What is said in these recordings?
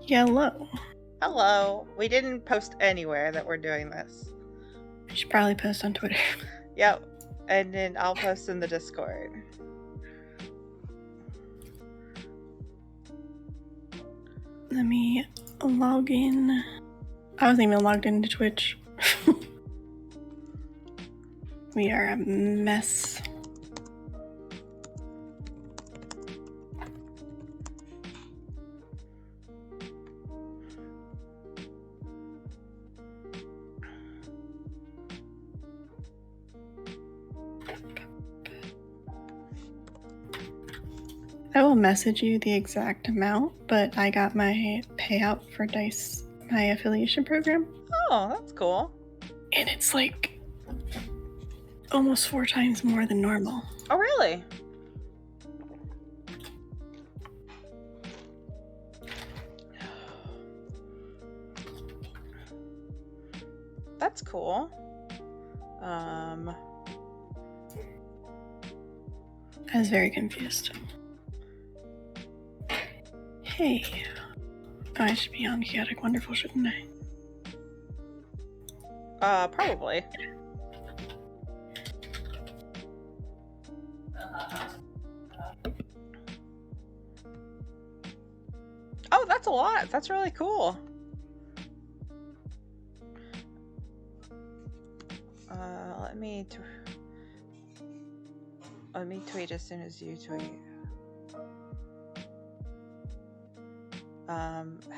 Hello. Hello. We didn't post anywhere that we're doing this. I should probably post on Twitter. Yep. And then I'll post in the Discord. Let me log in. I wasn't even logged into Twitch. We are a mess. I will message you the exact amount, but I got my payout for Dice, my affiliation program. Oh, that's cool. And it's like almost 4 times more than normal. Oh, really? That's cool. I was very confused. Hey. Oh, I should be on Chaotic Wonderful, shouldn't I? Probably. Oh, that's a lot. That's really cool. Let me tweet as soon as you tweet.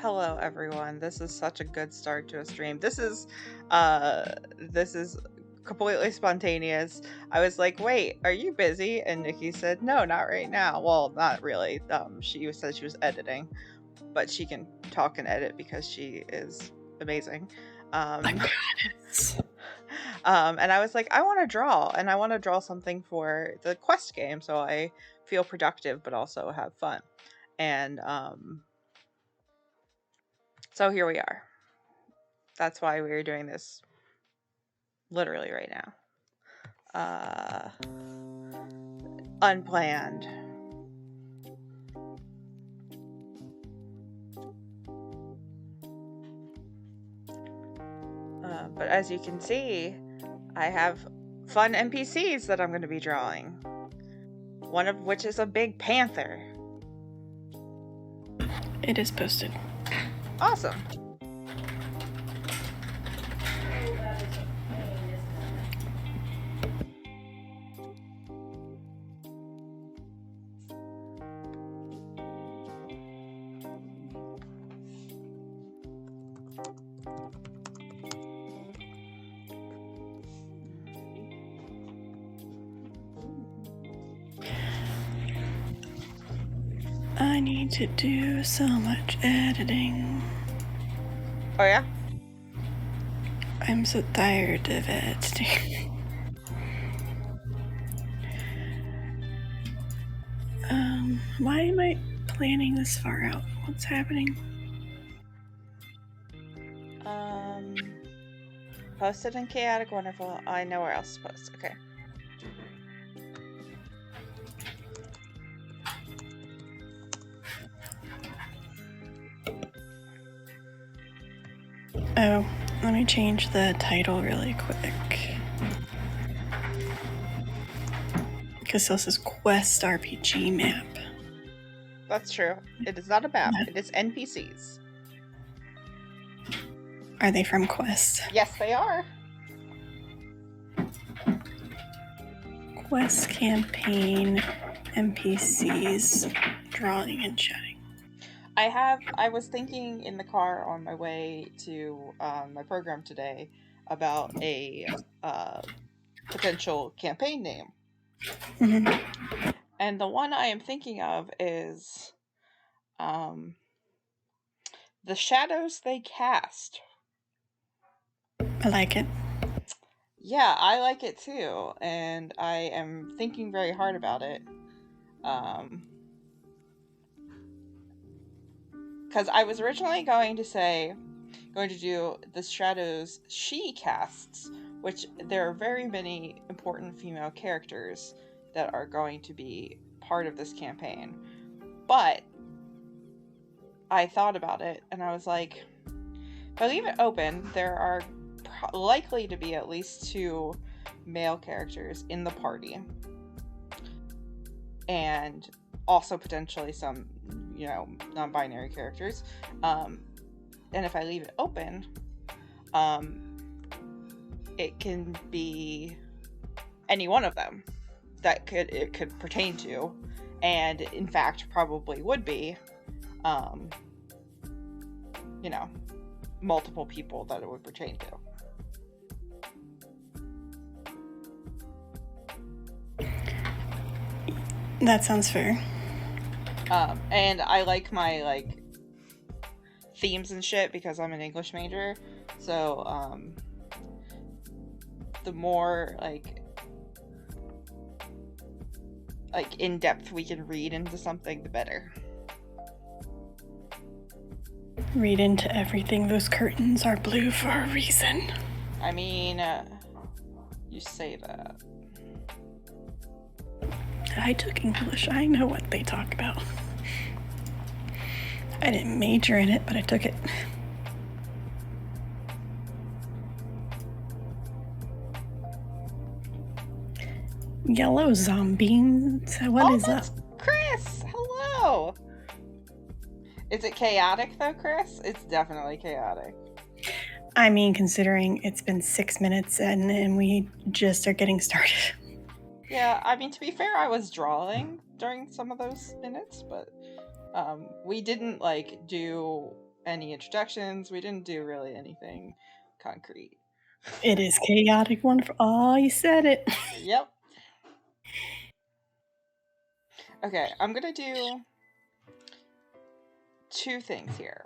Hello everyone. This is such a good start to a stream. This is completely spontaneous. I was like, wait, are you busy? And Nikki said, no, not right now. Well, not really. She said she was editing, but she can talk and edit because she is amazing. And I was like, I want to draw, and I want to draw something for the Quest game, so I feel productive but also have fun. And so here we are. That's why we're doing this literally right now. Unplanned. But as you can see, I have fun NPCs that I'm going to be drawing. One of which is a big panther. It is posted. Awesome. I need to do so much editing. Oh, yeah? I'm so tired of editing. Why am I planning this far out? What's happening? Posted in Chaotic Wonderful. I know where else to post. Okay. Oh, let me change the title really quick. Because this is Quest RPG map. That's true. It is not a map. It is NPCs. Are they from Quest? Yes, they are. Quest campaign NPCs drawing and chatting. I was thinking in the car on my way to my program today about a potential campaign name. Mm-hmm. And the one I am thinking of is The Shadows They Cast. I like it. Yeah, I like it too, and I am thinking very hard about it. Because I was originally going to do The Shadows She Casts, which there are very many important female characters that are going to be part of this campaign. But I thought about it and I was like, if I leave it open, there are likely to be at least 2 male characters in the party. And also potentially some, non-binary characters. And if I leave it open, it can be any one of them that it could pertain to, and in fact probably would be, multiple people that it would pertain to. That sounds fair. And I like my themes and shit because I'm an English major, so the more in depth we can read into something, the better. Read into everything. Those curtains are blue for a reason. I mean, you say that. I took English. I know what they talk about. I didn't major in it, but I took it. Yellow zombies. What is that's up? Chris! Hello! Is it chaotic though, Chris? It's definitely chaotic. I mean, considering it's been 6 minutes and we just are getting started. Yeah, I mean, to be fair, I was drawing during some of those minutes, but we didn't do any introductions. We didn't do really anything concrete. It is chaotic, wonderful. Oh, you said it. Yep. Okay, I'm gonna do 2 things here.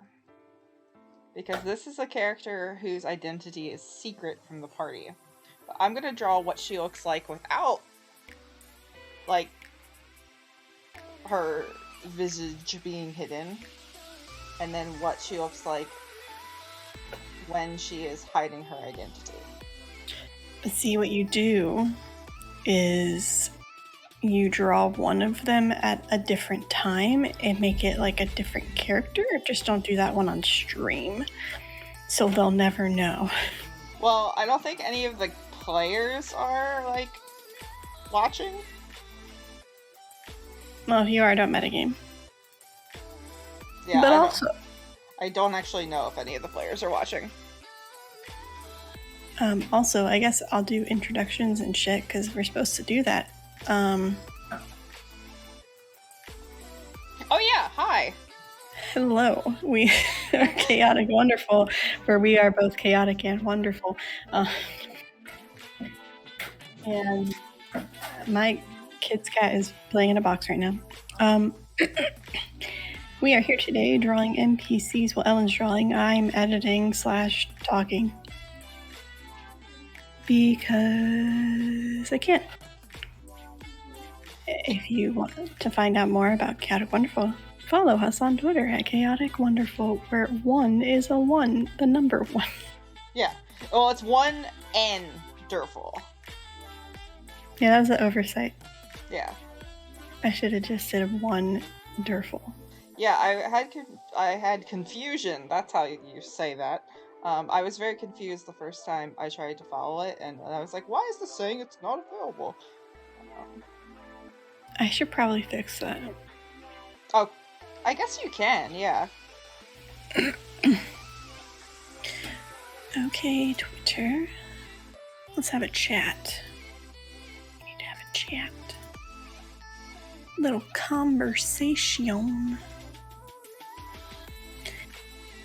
Because this is a character whose identity is secret from the party. But I'm gonna draw what she looks like without, her visage being hidden. And then what she looks like when she is hiding her identity. See, what you do is you draw one of them at a different time and make it like a different character. Just don't do that one on stream, so they'll never know. Well, I don't think any of the players are watching. Well, if you are, don't metagame. Yeah, but I don't actually know if any of the players are watching. Also, I guess I'll do introductions and shit because we're supposed to do that. Oh yeah, hi. Hello. We are Chaotic Wonderful, where we are both chaotic and wonderful. And my kid's cat is playing in a box right now. We are here today drawing NPCs. Well, Ellen's drawing. I'm editing / talking. Because I can't. If you want to find out more about Chaotic Wonderful, follow us on Twitter at Chaotic Wonderful, where 1 is a 1, the number 1. Yeah. Well, it's 1 and Durful. Yeah, that was an oversight. Yeah. I should have just said 1 Durful. Yeah, I had confusion. That's how you say that. I was very confused the first time I tried to follow it, and I was like, why is this saying it's not available? I should probably fix that. Oh, I guess you can, yeah. Okay, Twitter. Let's have a chat. We need to have a chat. Little conversation.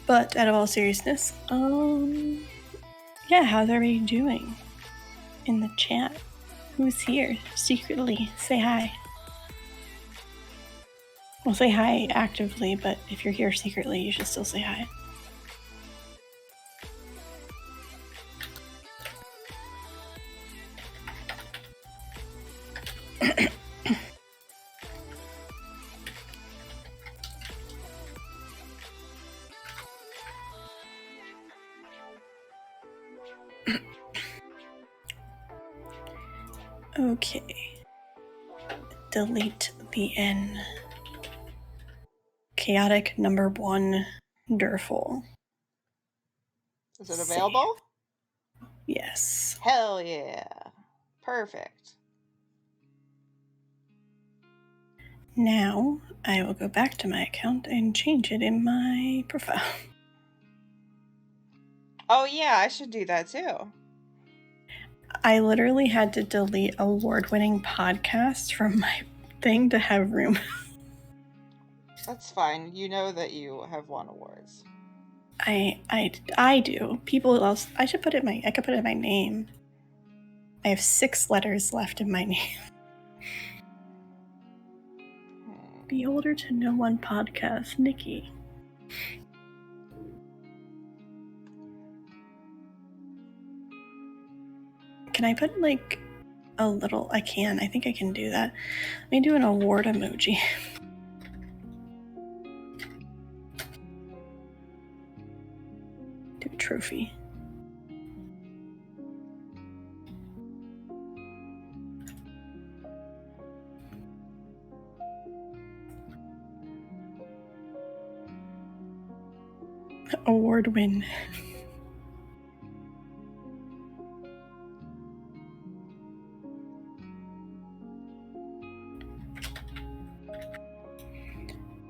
But out of all seriousness, yeah, how's everybody doing in the chat? Who's here secretly? Say hi. Well, say hi actively, but if you're here secretly, you should still say hi. Okay. Delete the N. chaotic number 1 Durful. Is it available? Yes. Hell yeah. Perfect. Now, I will go back to my account and change it in my profile. Oh yeah, I should do that too. I literally had to delete award-winning podcasts from my thing to have room. That's fine. You know that you have won awards. I do. People else. I could put it in my name. I have 6 letters left in my name. Beholder to No One podcast, Nikki. Can I put like a little? I can. I think I can do that. Let me do an award emoji. Do a trophy. Award win.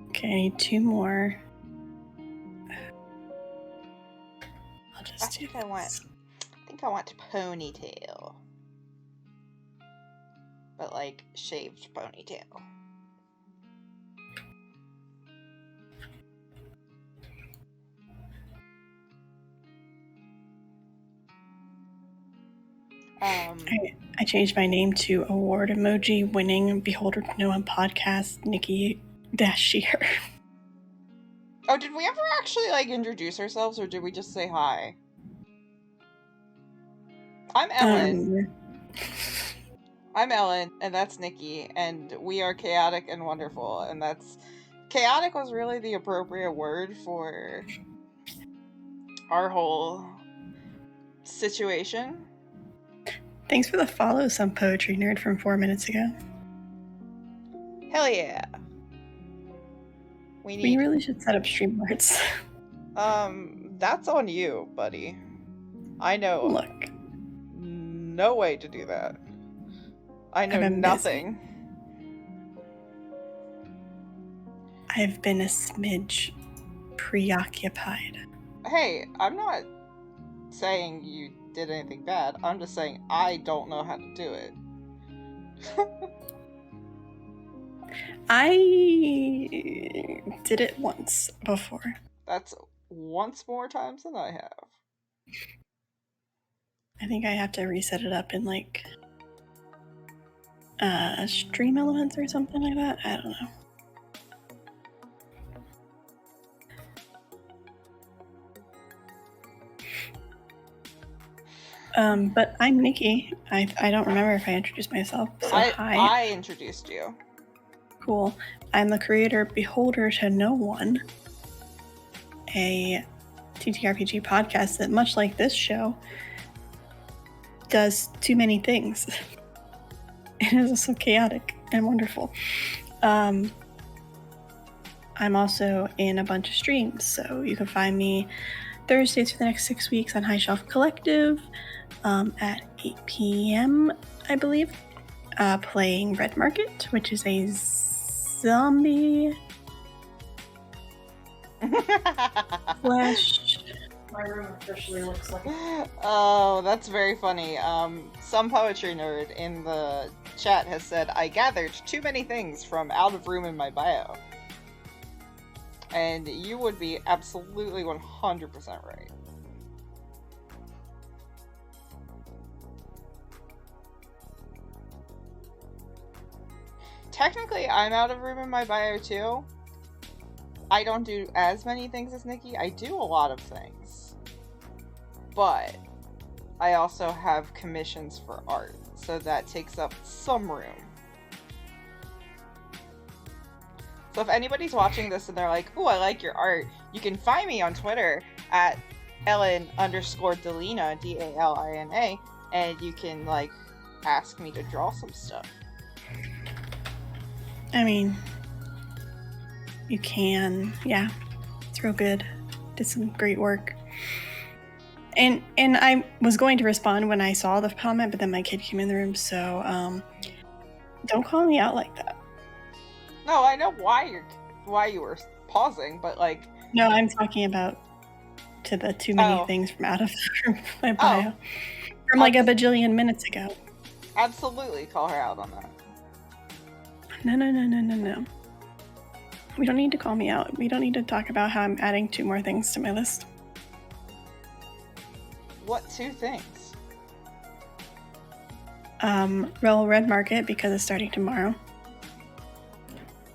Okay, I need 2 more. I'll just do this. I think I want ponytail. But like shaved ponytail. I changed my name to award emoji winning Beholder to No One podcast, Nikki Dashier. Oh, did we ever actually like introduce ourselves, or did we just say hi? I'm Ellen. I'm Ellen, and that's Nikki, and we are chaotic and wonderful, and that's... Chaotic was really the appropriate word for our whole situation. Thanks for the follow, some poetry nerd from 4 minutes ago. Hell yeah. We really should set up Streamlabs. That's on you, buddy. I know. Look. No way to do that. I know nothing. I've been a smidge preoccupied. Hey, I'm not saying you did anything bad. I'm just saying I don't know how to do it. I did it once before. That's once more times than I have. I think I have to reset it up in like Stream Elements or something like that. I don't know. But I'm Nikki. I don't remember if I introduced myself. So hi. I introduced you. Cool. I'm the creator of Beholder to No One, a TTRPG podcast that, much like this show, does too many things. It is so chaotic and wonderful. I'm also in a bunch of streams, so you can find me Thursdays for the next 6 weeks on High Shelf Collective at 8 p.m., I believe, playing Red Market, which is a zombie flash. My room officially looks like... Oh, that's very funny. Some poetry nerd in the chat has said, I gathered too many things from out of room in my bio. And you would be absolutely 100% right. Technically, I'm out of room in my bio too. I don't do as many things as Nikki. I do a lot of things. But I also have commissions for art, so that takes up some room. So if anybody's watching this and they're like, ooh, I like your art, you can find me on Twitter at Ellen_Dalina, D-A-L-I-N-A, and you can, like, ask me to draw some stuff. I mean, you can. Yeah, it's real good. Did some great work. And I was going to respond when I saw the comment, but then my kid came in the room, so don't call me out like that. No, I know why you were pausing, but like. No, I'm talking about to the too many Oh. things from out of my bio. Oh. From like a bajillion minutes ago. Absolutely call her out on that. No. We don't need to call me out. We don't need to talk about how I'm adding 2 more things to my list. What 2 things? Well, Red Market, because it's starting tomorrow.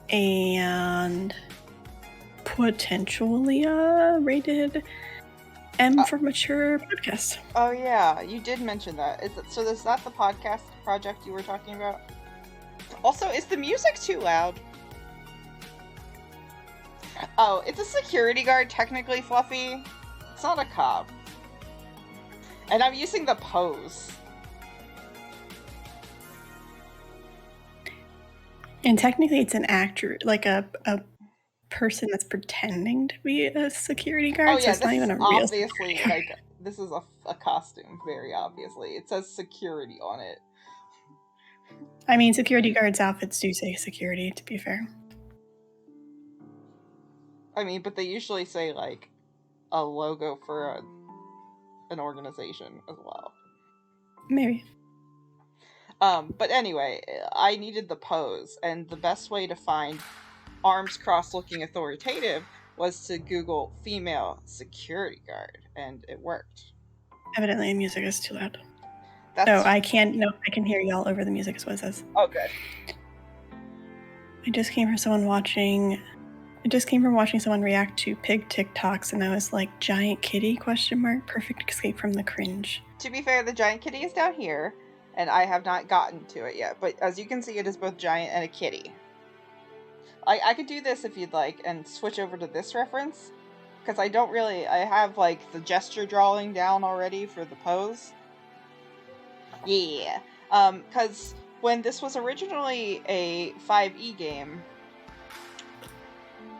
And potentially a rated M for mature podcast. Oh yeah, you did mention that. So is that the podcast project you were talking about? Also, is the music too loud? Oh, it's a security guard, technically, Fluffy. It's not a cop. And I'm using the pose. And technically it's an actor, like a person that's pretending to be a security guard. Oh yeah, so it's not even a real obviously, like, this is a costume, very obviously. It says security on it. I mean, security guards' outfits do say security, to be fair. I mean, but they usually say, like, a logo for an organization as well. Maybe. But anyway, I needed the pose, and the best way to find arms crossed looking authoritative was to Google female security guard, and it worked. Evidently, the music is too loud. That's... I can hear y'all over the music, is what it says. Oh, good. I just came from watching someone react to pig TikToks, and I was like, giant kitty, ? Perfect escape from the cringe. To be fair, the giant kitty is down here, and I have not gotten to it yet, but as you can see, it is both giant and a kitty. I could do this if you'd like, and switch over to this reference, because I have, like, the gesture drawing down already for the pose. Yeah. Because when this was originally a 5e game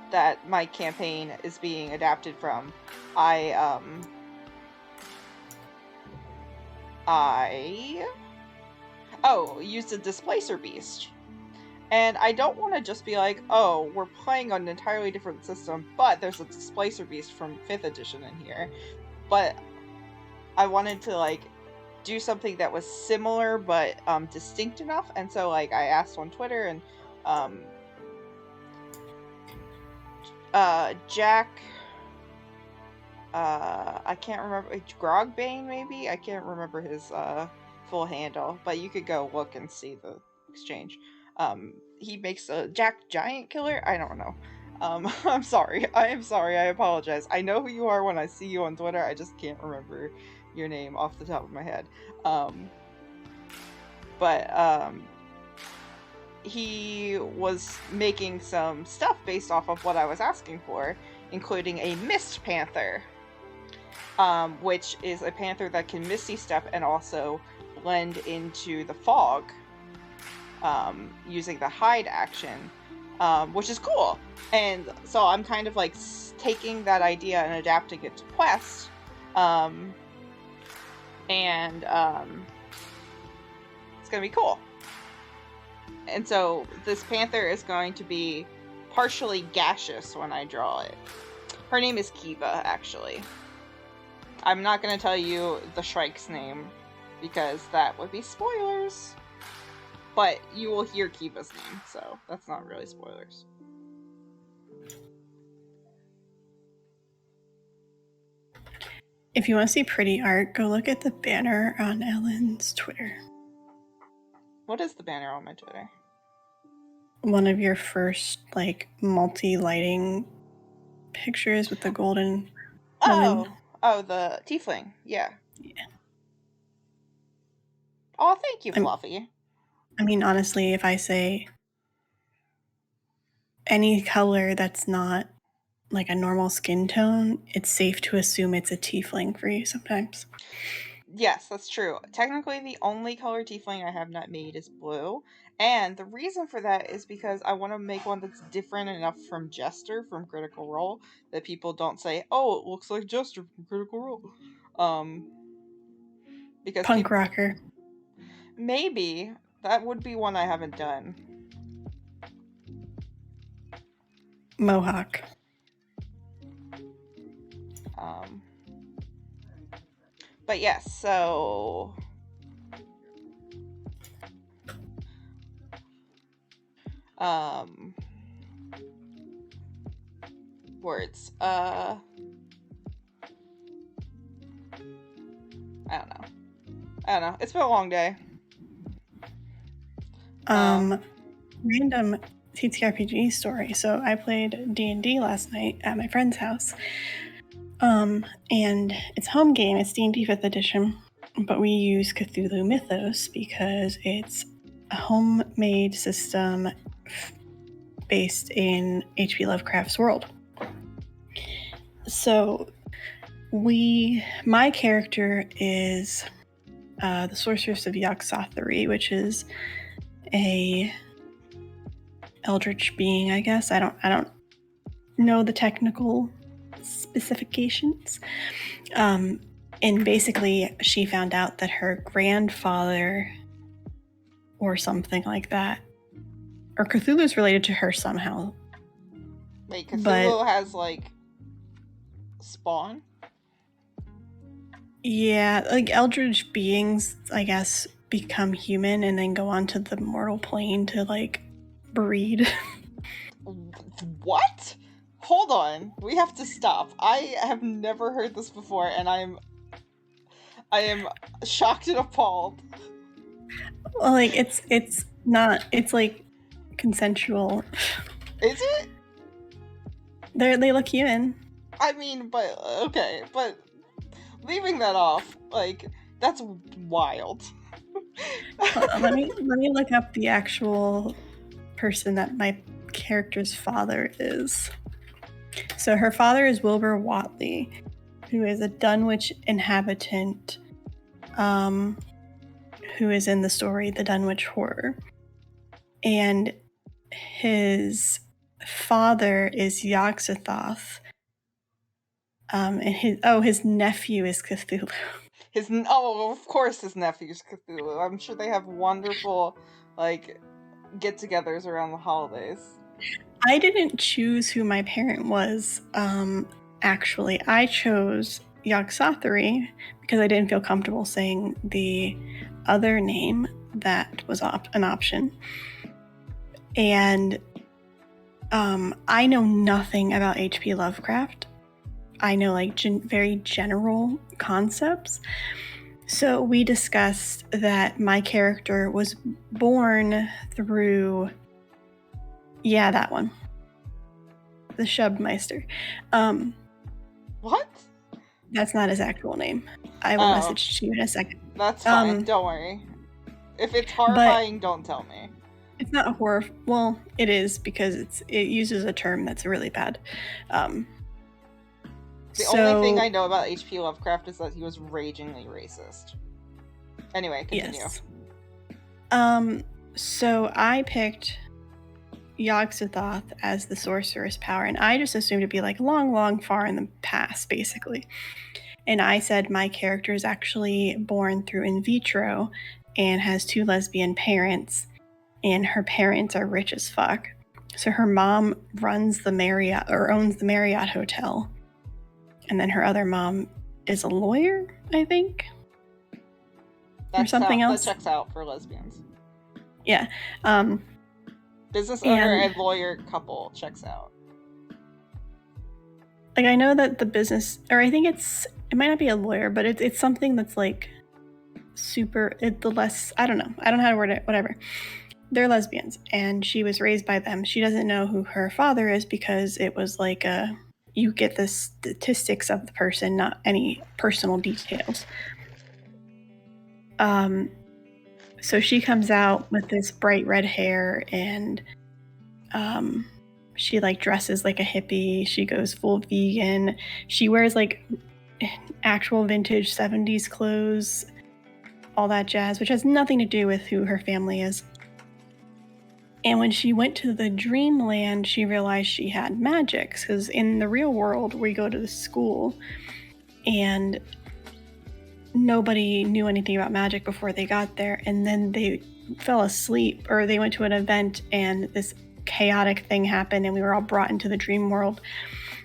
that my campaign is being adapted from, I used a Displacer Beast. And I don't want to just be like, oh, we're playing on an entirely different system, but there's a Displacer Beast from 5th edition in here. But I wanted to, like, do something that was similar but distinct enough, and so, like, I asked on Twitter, and Jack, I can't remember, Grogbane maybe? I can't remember his full handle, but you could go look and see the exchange. He makes a Jack Giant Killer? I don't know. I'm sorry. I am sorry. I apologize. I know who you are when I see you on Twitter. I just can't remember your name off the top of my head. He was making some stuff based off of what I was asking for, including a Mist Panther, which is a panther that can Misty Step and also blend into the fog using the hide action, which is cool. And so I'm kind of like taking that idea and adapting it to Quest, and it's gonna be cool. And so this panther is going to be partially gaseous when I draw it. Her name is Kiva, actually. I'm not going to tell you the Shrike's name, because that would be spoilers. But you will hear Kiva's name, so that's not really spoilers. If you want to see pretty art, go look at the banner on Ellen's Twitter. What is the banner on my Twitter? One of your first, like, multi-lighting pictures with the golden woman. Oh, the tiefling. Yeah. Yeah. Oh, thank you, Fluffy. I mean, honestly, if I say any color that's not like a normal skin tone, it's safe to assume it's a tiefling for you sometimes. Yes, that's true. Technically, the only color tiefling I have not made is blue, And the reason for that is because I want to make one that's different enough from Jester from Critical Role that people don't say, "Oh, it looks like Jester from Critical Role." Because Punk rocker. maybe that would be one I haven't done. Mohawk. But yes, so words. I don't know. It's been a long day. Random TTRPG story. So I played D&D last night at my friend's house. And it's a home game. It's D&D 5th edition, but we use Cthulhu Mythos because it's a homemade system based in H.P. Lovecraft's world. So my character is the Sorceress of Yog-Sothory, which is a eldritch being, I guess. I don't know the technical specifications. And basically, she found out that her grandfather, or something like that, or Cthulhu's related to her somehow. Wait, Cthulhu has like spawn? Yeah, like eldritch beings, I guess, become human and then go on to the mortal plane to like breed. What? Hold on. We have to stop. I have never heard this before, and I am shocked and appalled. Well, like it's not. It's like consensual. Is it? They look human. I mean, but okay, but leaving that off, like that's wild. Let me look up the actual person that my character's father is. So her father is Wilbur Watley, who is a Dunwich inhabitant, who is in the story The Dunwich Horror. And his father is Yog-Sothoth. And his nephew is Cthulhu. Of course his nephew's Cthulhu. I'm sure they have wonderful, like, get-togethers around the holidays. I didn't choose who my parent was, actually. I chose Yog-Sothory because I didn't feel comfortable saying the other name that was an option. And I know nothing about H.P. Lovecraft. I know like very general concepts. So we discussed that my character was born through, that one, the Shubmeister. What? That's not his actual name. I will message to you in a second. That's fine. Don't worry. If it's horrifying, don't tell me. It's not a horror. Well, it is because it uses a term that's really bad. The only thing I know about H.P. Lovecraft is that he was ragingly racist. Anyway, continue. Yes. So I picked Yog-Sothoth as the sorceress power, and I just assumed it'd be like long, long, far in the past, basically. And I said my character is actually born through in vitro and has 2 lesbian parents, and her parents are rich as fuck. So her mom runs the Marriott, or owns the Marriott Hotel. And then her other mom is a lawyer, I think. Or something else. That checks out for lesbians. Yeah. Business owner and lawyer couple checks out. Like, I know that the business, or I think it might not be a lawyer, but it's something that's like super, I don't know how to word it, whatever. They're lesbians, and she was raised by them. She doesn't know who her father is because it was like you get the statistics of the person, not any personal details. So she comes out with this bright red hair, and she like dresses like a hippie. She goes full vegan. She wears like actual vintage 70s clothes, all that jazz, which has nothing to do with who her family is. And when she went to the dreamland, she realized she had magics. Because in the real world, we go to the school and nobody knew anything about magic before they got there. And then they fell asleep, or they went to an event and this chaotic thing happened and we were all brought into the dream world,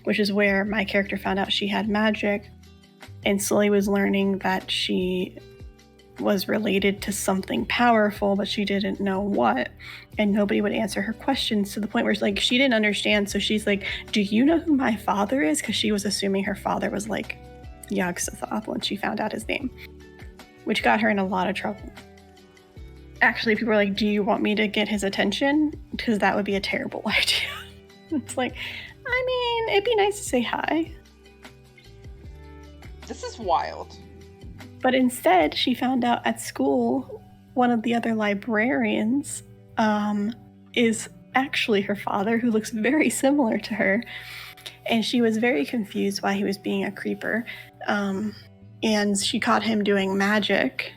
which is where my character found out she had magic and slowly was learning that she was related to something powerful, but she didn't know what, and nobody would answer her questions, to the point where like she didn't understand. So she's like, do you know who my father is? Because she was assuming her father was like Yog-Sothoth when she found out his name, which got her in a lot of trouble. Actually, people were like, do you want me to get his attention? Because that would be a terrible idea. It's like, I mean, it'd be nice to say hi. This is wild. But instead, she found out at school one of the other librarians is actually her father, who looks very similar to her. And she was very confused why he was being a creeper. And she caught him doing magic.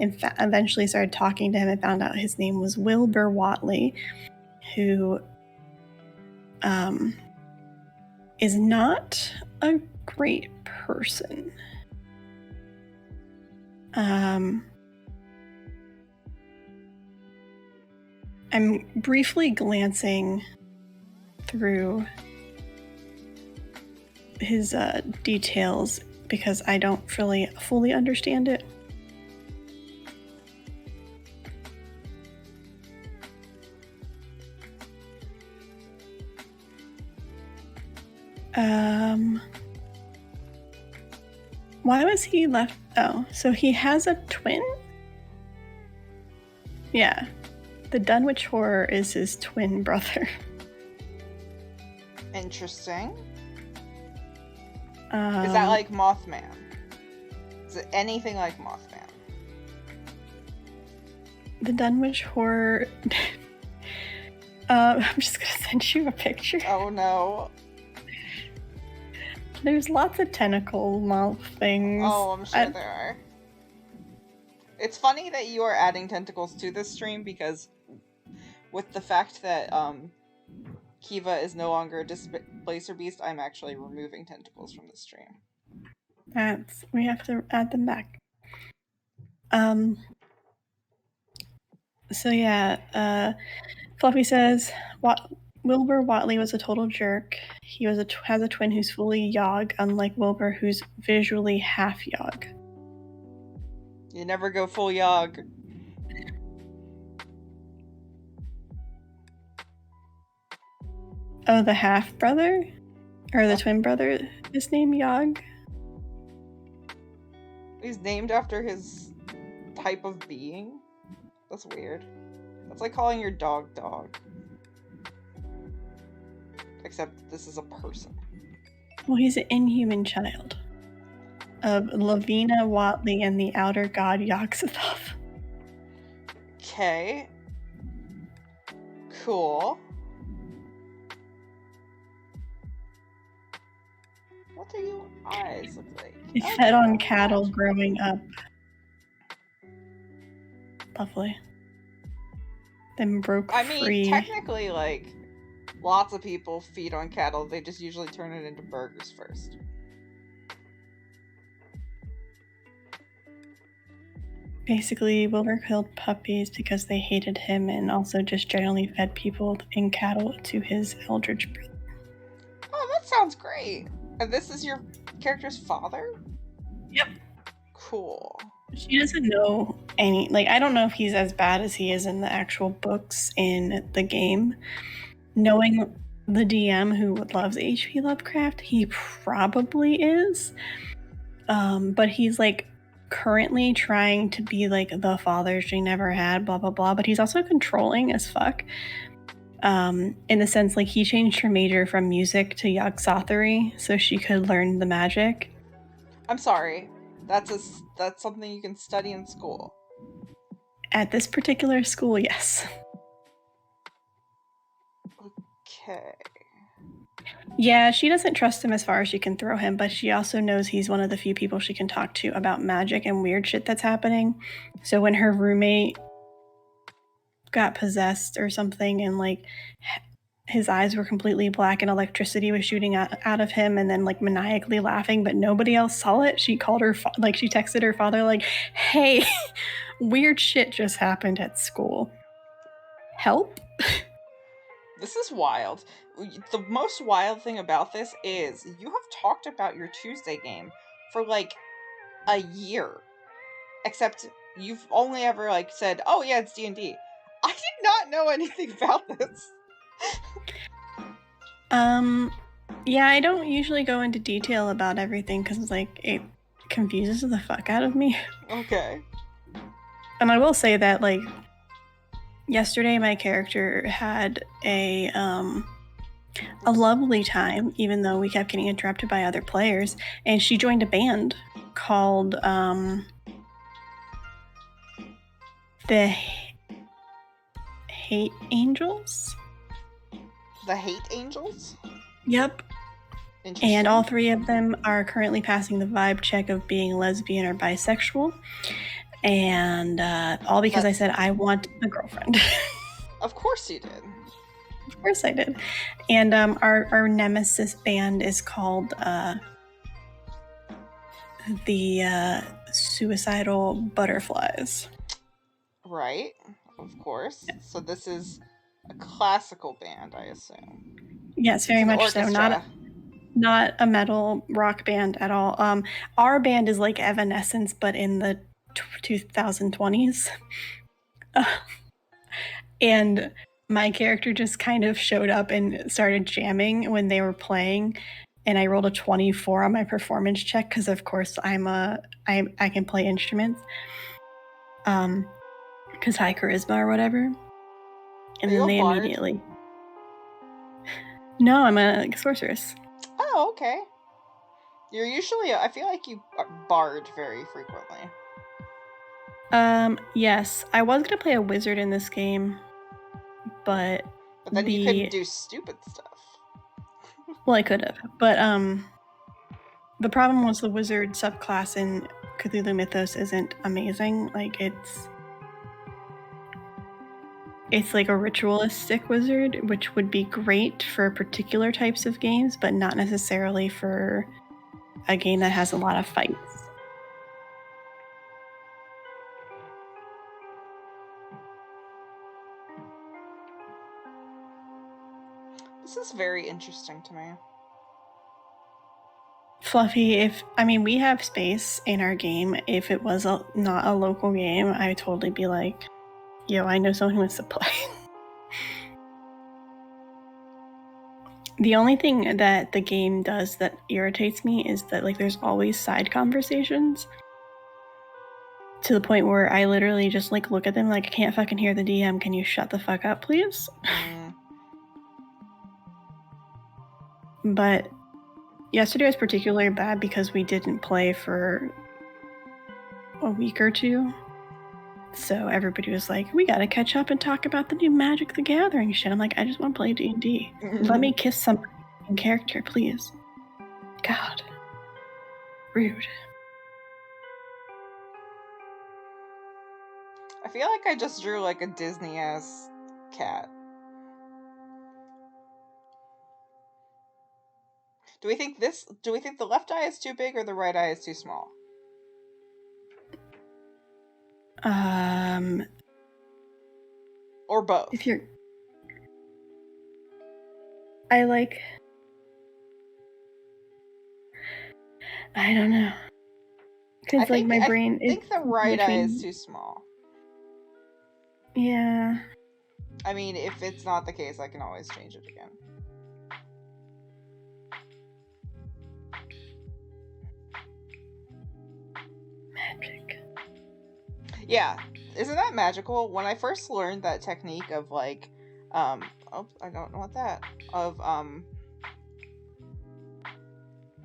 Eventually started talking to him and found out his name was Wilbur Whatley, who is not a great person. I'm briefly glancing through his details because I don't really fully understand it. Why was he left? Oh, so he has a twin? Yeah. The Dunwich Horror is his twin brother. Interesting. Is that like Mothman? Is it anything like Mothman? The Dunwich Horror... I'm just gonna send you a picture. Oh no. There's lots of tentacle mouth things. Oh, I'm sure there are. It's funny that you are adding tentacles to this stream, because with the fact that Kiva is no longer a Displacer Beast, I'm actually removing tentacles from the stream. We have to add them back. So yeah, Fluffy says, Wilbur Whatley was a total jerk. He has a twin who's fully Yog, unlike Wilbur, who's visually half Yog. You never go full Yog. Oh, the half brother? Or the twin brother is named Yog? He's named after his type of being? That's weird. That's like calling your dog dog. Except this is a person. Well, he's an inhuman child of Lavina Whatley and the outer god Yog-Sothoth. Okay. Cool. What do your eyes look like? He fed on cattle growing up. Lovely. Then broke free. I mean, technically, like, lots of people feed on cattle. They just usually turn it into burgers first. Basically, Wilbur killed puppies because they hated him, and also just generally fed people and cattle to his eldritch brother. Oh, that sounds great. And this is your character's father? Yep. Cool. She doesn't know any... Like, I don't know if he's as bad as he is in the actual books in the game. Knowing the DM who loves H.P. Lovecraft, he probably is. But he's, like, currently trying to be, like, the father she never had, blah, blah, blah. But he's also controlling as fuck. In the sense, like, he changed her major from music to Yog-Sothory so she could learn the magic. I'm sorry. That's something you can study in school. At this particular school, yes. Okay. Yeah, she doesn't trust him as far as she can throw him, but she also knows he's one of the few people she can talk to about magic and weird shit that's happening. So when her roommate got possessed or something, and like his eyes were completely black and electricity was shooting out of him, and then like maniacally laughing, but nobody else saw it. She called her like she texted her father like, hey, weird shit just happened at school, help. This is wild. The most wild thing about this is you have talked about your Tuesday game for like a year, except you've only ever like said, oh yeah, it's D&D. I did not know anything about this. Yeah, I don't usually go into detail about everything because like it confuses the fuck out of me. Okay. And I will say that like yesterday my character had a lovely time, even though we kept getting interrupted by other players, and she joined a band called the Hate Angels. The Hate Angels? Yep. And all three of them are currently passing the vibe check of being lesbian or bisexual. And all because I said I want a girlfriend. Of course you did. Of course I did. And our nemesis band is called the Suicidal Butterflies. Right, of course. So this is a classical band, I assume. Yes, very much so. Not a metal rock band at all. Our band is like Evanescence, but in the 2020s. And my character just kind of showed up and started jamming when they were playing, and I rolled a 24 on my performance check because, of course, I can play instruments. Because high charisma or whatever. And then they immediately. No, I'm a sorceress. Oh, okay. You're usually, I feel like you bard very frequently. Yes. I was gonna play a wizard in this game, but then you couldn't do stupid stuff. Well, I could have, but the problem was the wizard subclass in Cthulhu Mythos isn't amazing. Like it's like a ritualistic wizard, which would be great for particular types of games, but not necessarily for a game that has a lot of fights. This is very interesting to me. Fluffy, we have space in our game. If it was not a local game, I would totally be like, yo, I know someone who wants to play. The only thing that the game does that irritates me is that like there's always side conversations to the point where I literally just like look at them like, I can't fucking hear the DM. Can you shut the fuck up, please? But yesterday was particularly bad because we didn't play for a week or two. So everybody was like, we gotta catch up and talk about the new Magic the Gathering shit. I'm like, I just want to play D&D. Let me kiss somebody in character, please. God. Rude. I feel like I just drew like a Disney-ass cat. Do we think the left eye is too big or the right eye is too small? Or both. I don't know. Because like my brain I think the right eye is too small. Yeah. I mean, if it's not the case, I can always change it again. Magic. Yeah. Isn't that magical? When I first learned that technique of like, I don't know what that, of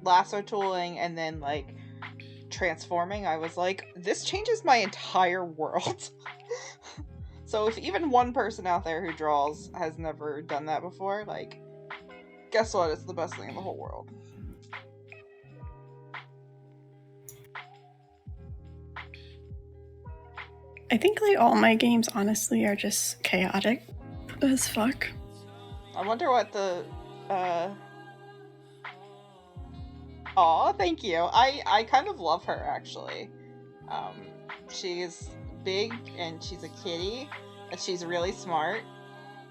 lasso tooling and then like transforming, I was like, this changes my entire world. So if even one person out there who draws has never done that before, like, guess what? It's the best thing in the whole world. I think like all my games honestly are just chaotic as fuck. I wonder what the Aw, thank you. I kind of love her actually. She's big and she's a kitty and she's really smart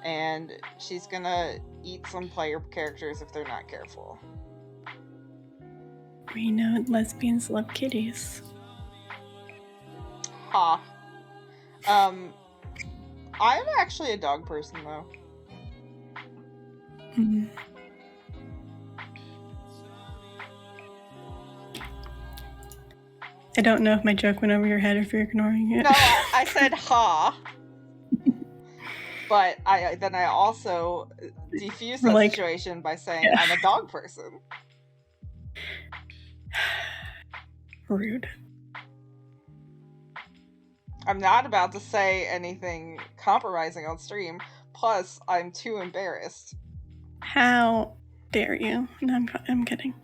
and she's gonna eat some player characters if they're not careful. We know lesbians love kitties. Ha. I'm actually a dog person though. Mm. I don't know if my joke went over your head or if you're ignoring it. No, I said ha. But I also defused that Like, situation by saying yeah. I'm a dog person. Rude. I'm not about to say anything compromising on stream. Plus, I'm too embarrassed. How dare you? No, I'm kidding.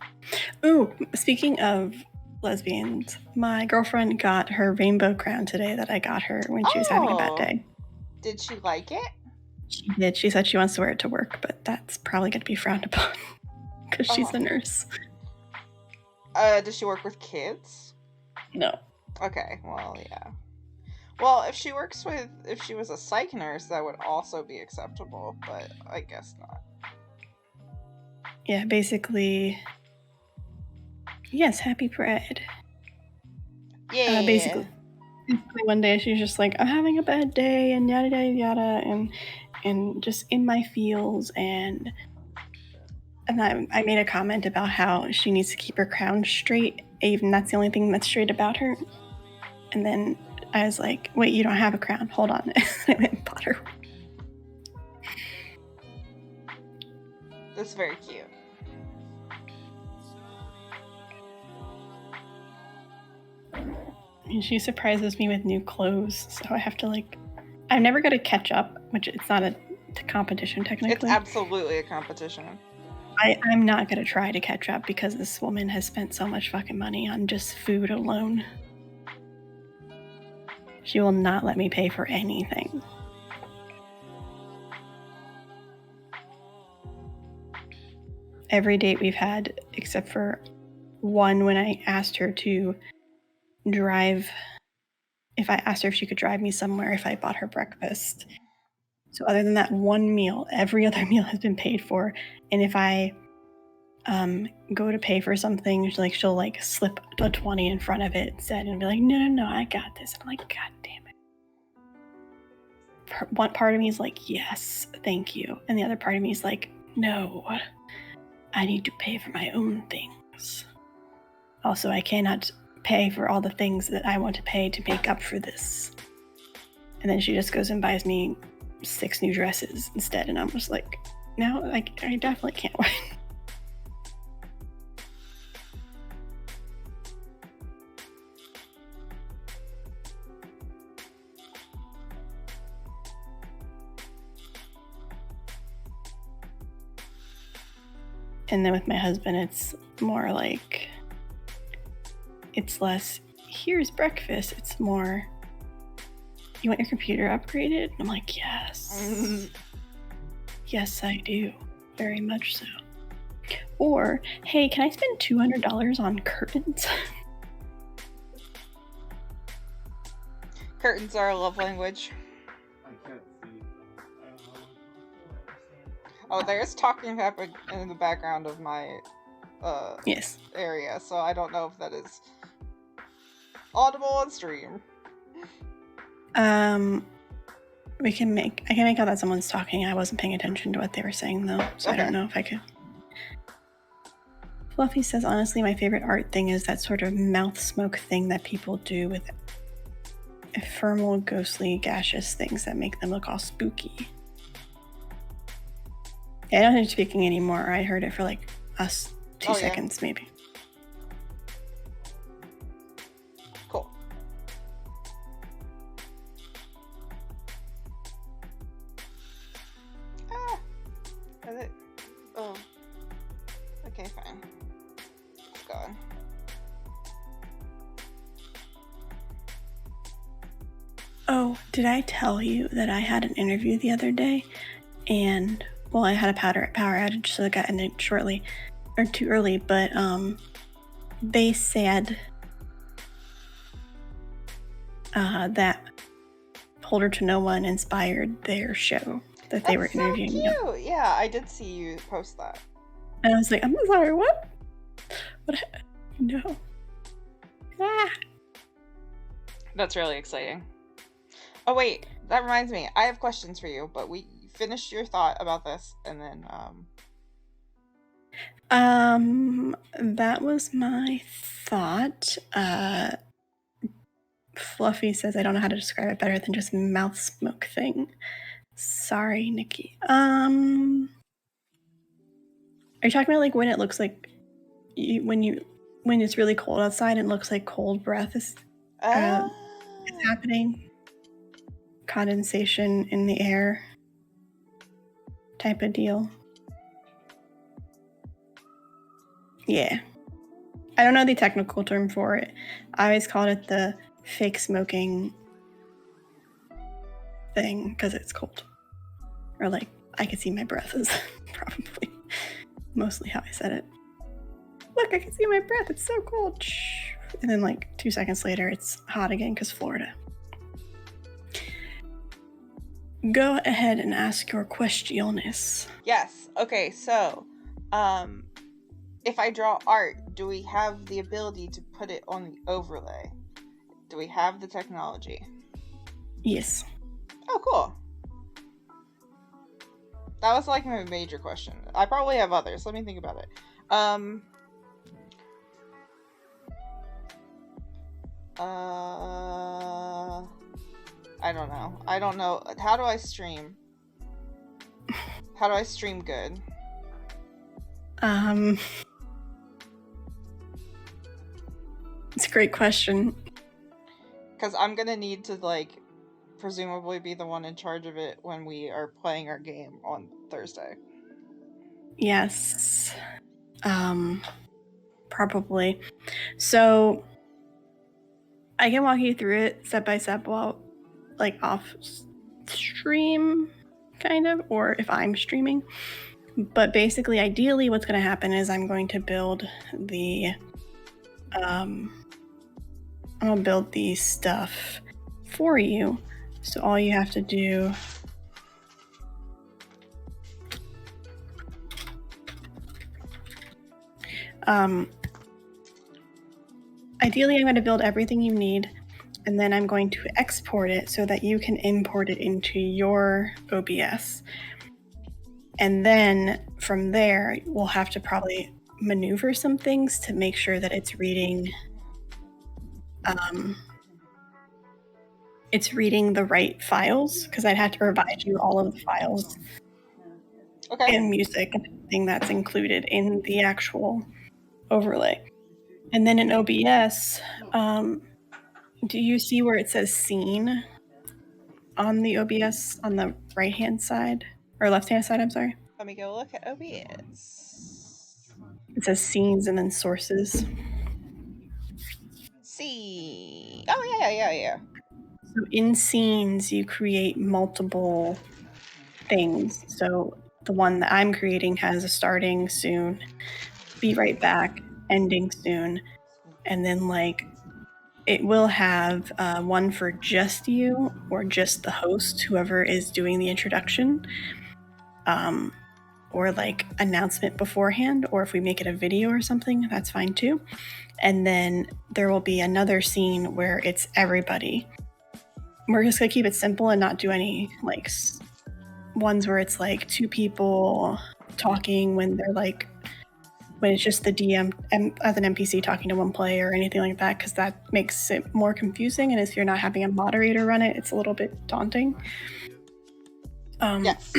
Ooh, speaking of lesbians, my girlfriend got her rainbow crown today that I got her when she was having a bad day. Did she like it? She did. She said she wants to wear it to work, but that's probably going to be frowned upon because she's a nurse. Does she work with kids? No. Okay, well, yeah. Well, if she was a psych nurse, that would also be acceptable, but I guess not. Yeah, basically, yes, happy Pride. Yeah. Basically, one day she's just like, I'm having a bad day, and yada yada yada, and just in my feels, and I made a comment about how she needs to keep her crown straight, even that's the only thing that's straight about her. And then I was like, wait, you don't have a crown, hold on. I went and bought her. That's very cute. And she surprises me with new clothes, so I have to like, I'm never going to catch up, which it's not a competition technically. It's absolutely a competition. I'm not going to try to catch up because this woman has spent so much fucking money on just food alone. She will not let me pay for anything. Every date we've had, except for one when I asked her to drive, if I asked her if she could drive me somewhere if I bought her breakfast. So other than that one meal, every other meal has been paid for. And if I go to pay for something, she'll like slip a 20 in front of it instead and be like, no, I got this. And I'm like, God damn it. One part of me is like, yes, thank you. And the other part of me is like, no, I need to pay for my own things. Also, I cannot pay for all the things that I want to pay to make up for this. And then she just goes and buys me 6 new dresses instead. And I'm just like, no, I definitely can't wait. And then with my husband, it's more like, it's less, here's breakfast. It's more, you want your computer upgraded? And I'm like, yes. Yes, I do. Very much so. Or, hey, can I spend $200 on curtains? Curtains are a love language. Oh, there's talking happening in the background of my yes. area, so I don't know if that is audible on stream. I can make out that someone's talking. I wasn't paying attention to what they were saying though, so okay. I don't know if I could. Fluffy says, honestly, my favorite art thing is that sort of mouth smoke thing that people do with ephemeral, ghostly, gaseous things that make them look all spooky. Yeah, I don't think speaking anymore. I heard it for like us 2 seconds, maybe. Cool. Is it? Oh. Okay, fine. It's gone. Oh, did I tell you that I had an interview the other day? And, well, I had a power outage, so I got in it shortly, or too early, but they said that Hold Her to No One inspired their show that they were interviewing. So cute. Yeah, I did see you post that. And I was like, I'm sorry, what? What? No. Ah. That's really exciting. Oh wait, that reminds me. I have questions for you, but we finished your thought about this, and then that was my thought. Fluffy says I don't know how to describe it better than just mouth smoke thing. Sorry, Nikki. Are you talking about like when it looks like when it's really cold outside and it looks like cold breath is happening? Condensation in the air type of deal. Yeah. I don't know the technical term for it. I always called it the fake smoking thing because it's cold. Or like, I could see my breath is probably mostly how I said it. Look, I can see my breath. It's so cold. And then like 2 seconds later, it's hot again because Florida. Go ahead and ask your questiones. Yes. Okay, so if I draw art, do we have the ability to put it on the overlay? Do we have the technology? Yes. Oh, cool. That was like my major question. I probably have others. Let me think about it. I don't know. How do I stream? How do I stream good? It's a great question. Because I'm gonna need to like presumably be the one in charge of it when we are playing our game on Thursday. Yes. Probably. So I can walk you through it step by step while like off stream kind of, or if I'm streaming. But basically, ideally what's going to happen is I'm going to build the I'm going to build the stuff for you. So all you have to do ideally I'm going to build everything you need, and then I'm going to export it so that you can import it into your OBS. And then from there, we'll have to probably maneuver some things to make sure that it's reading the right files, because I'd have to provide you all of the files and music and everything that's included in the actual overlay. And then in OBS, do you see where it says scene on the OBS on the right-hand side? Or left-hand side, I'm sorry. Let me go look at OBS. It says scenes and then sources. See. Oh, yeah. So in scenes, you create multiple things. So the one that I'm creating has a starting soon, be right back, ending soon, and then like it will have one for just you or just the host, whoever is doing the introduction, or like announcement beforehand, or if we make it a video or something, that's fine too. And then there will be another scene where it's everybody. We're just gonna keep it simple and not do any like ones where it's like two people talking when it's just the DM as an NPC talking to one player or anything like that, because that makes it more confusing. And if you're not having a moderator run it, it's a little bit daunting. Yes.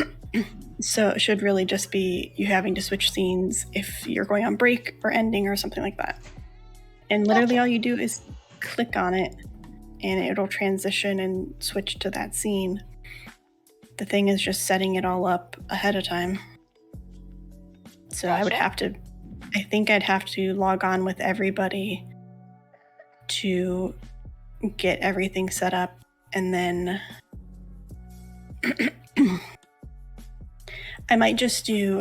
So it should really just be you having to switch scenes if you're going on break or ending or something like that. And literally all you do is click on it and it'll transition and switch to that scene. The thing is just setting it all up ahead of time. So I think I'd have to log on with everybody to get everything set up and then I might just do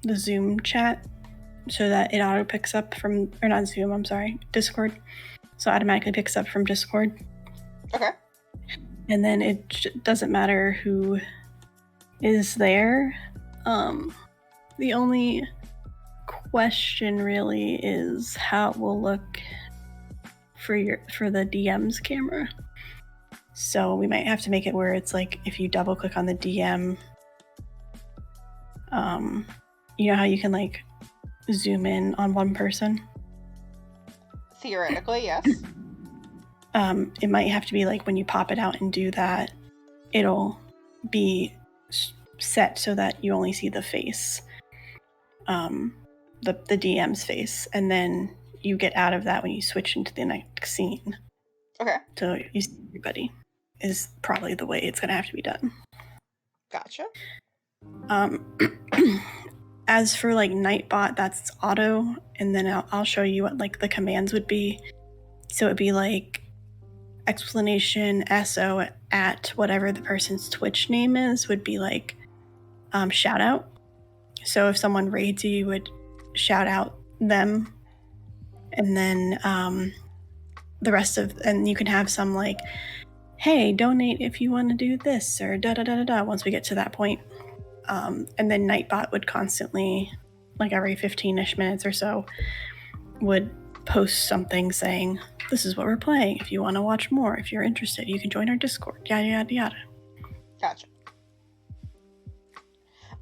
the Zoom chat so that it auto picks up from, or not Zoom, I'm sorry, Discord. So automatically picks up from Discord. Okay. And then it doesn't matter who is there. The only question really is how it will look for the DM's camera. So we might have to make it where it's like if you double click on the DM, you know how you can like zoom in on one person? Theoretically, yes. It might have to be like when you pop it out and do that, it'll be set so that you only see the face, the DM's face, and then you get out of that when you switch into the next scene. Okay. So you see everybody is probably the way it's going to have to be done. Gotcha. As for like Nightbot, that's auto, and then I'll show you what like the commands would be. So it'd be like explanation SO at whatever the person's Twitch name is would be like shout out. So if someone raids you, you would shout out them, and then the rest of, and you can have some like, hey, donate if you want to do this, or da da da da da, once we get to that point. And then Nightbot would constantly, like every 15-ish minutes or so, would post something saying, this is what we're playing. If you want to watch more, if you're interested, you can join our Discord, yada yada yada. Gotcha.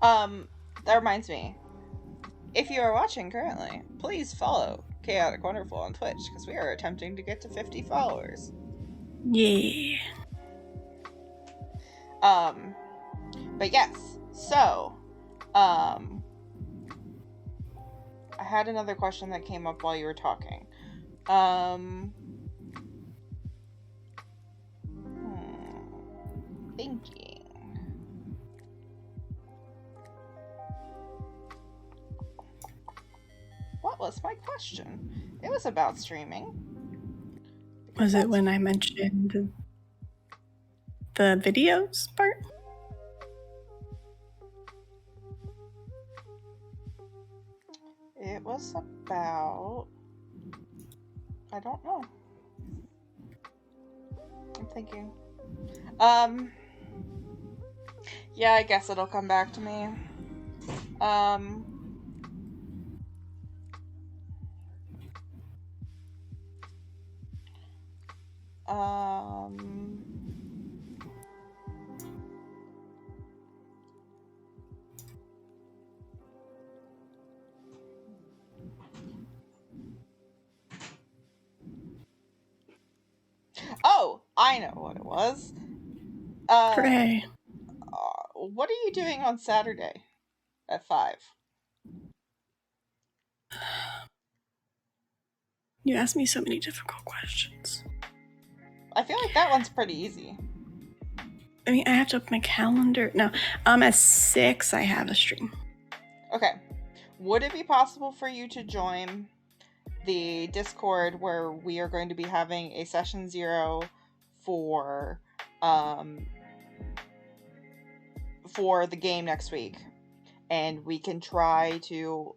That reminds me. If you are watching currently, please follow Chaotic Wonderful on Twitch, because we are attempting to get to 50 followers. Yeah. But yes, so, I had another question that came up while you were talking. Thinking. What was my question? It was about streaming. Was it when I mentioned the videos part? It was about... I don't know. I'm thinking. Yeah, I guess it'll come back to me. Oh, I know what it was. Hooray. What are you doing on Saturday at 5? You asked me so many difficult questions. I feel like that one's pretty easy. I mean, I have to open my calendar. No, at 6 I have a stream. Okay. Would it be possible for you to join the Discord where we are going to be having a session 0 for the game next week, and we can try to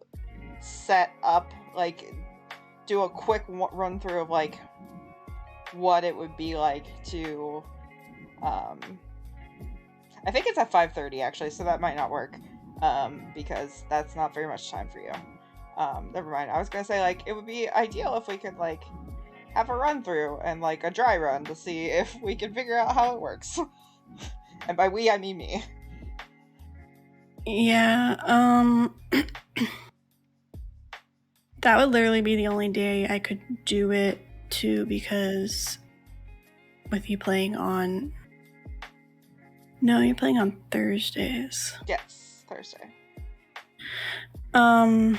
set up, like, do a quick run through of like what it would be like to I think it's at 5:30 actually, so that might not work because that's not very much time for you. Never mind. I was gonna say, like, it would be ideal if we could like have a run through and like a dry run to see if we can figure out how it works. And by we I mean me. Yeah, that would literally be the only day I could do it too, because with you playing on... No, you're playing on Thursdays. Yes, Thursday. I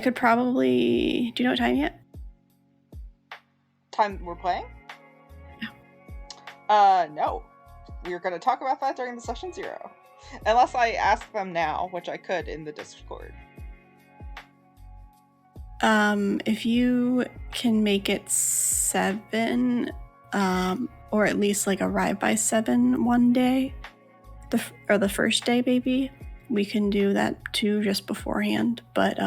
could probably... Do you know what time yet? Time we're playing? Yeah. No. We are going to talk about that during the session 0. Unless I ask them now, which I could in the Discord. If you can make it 7, or at least like arrive by 7 one day, the first day maybe, we can do that too just beforehand. But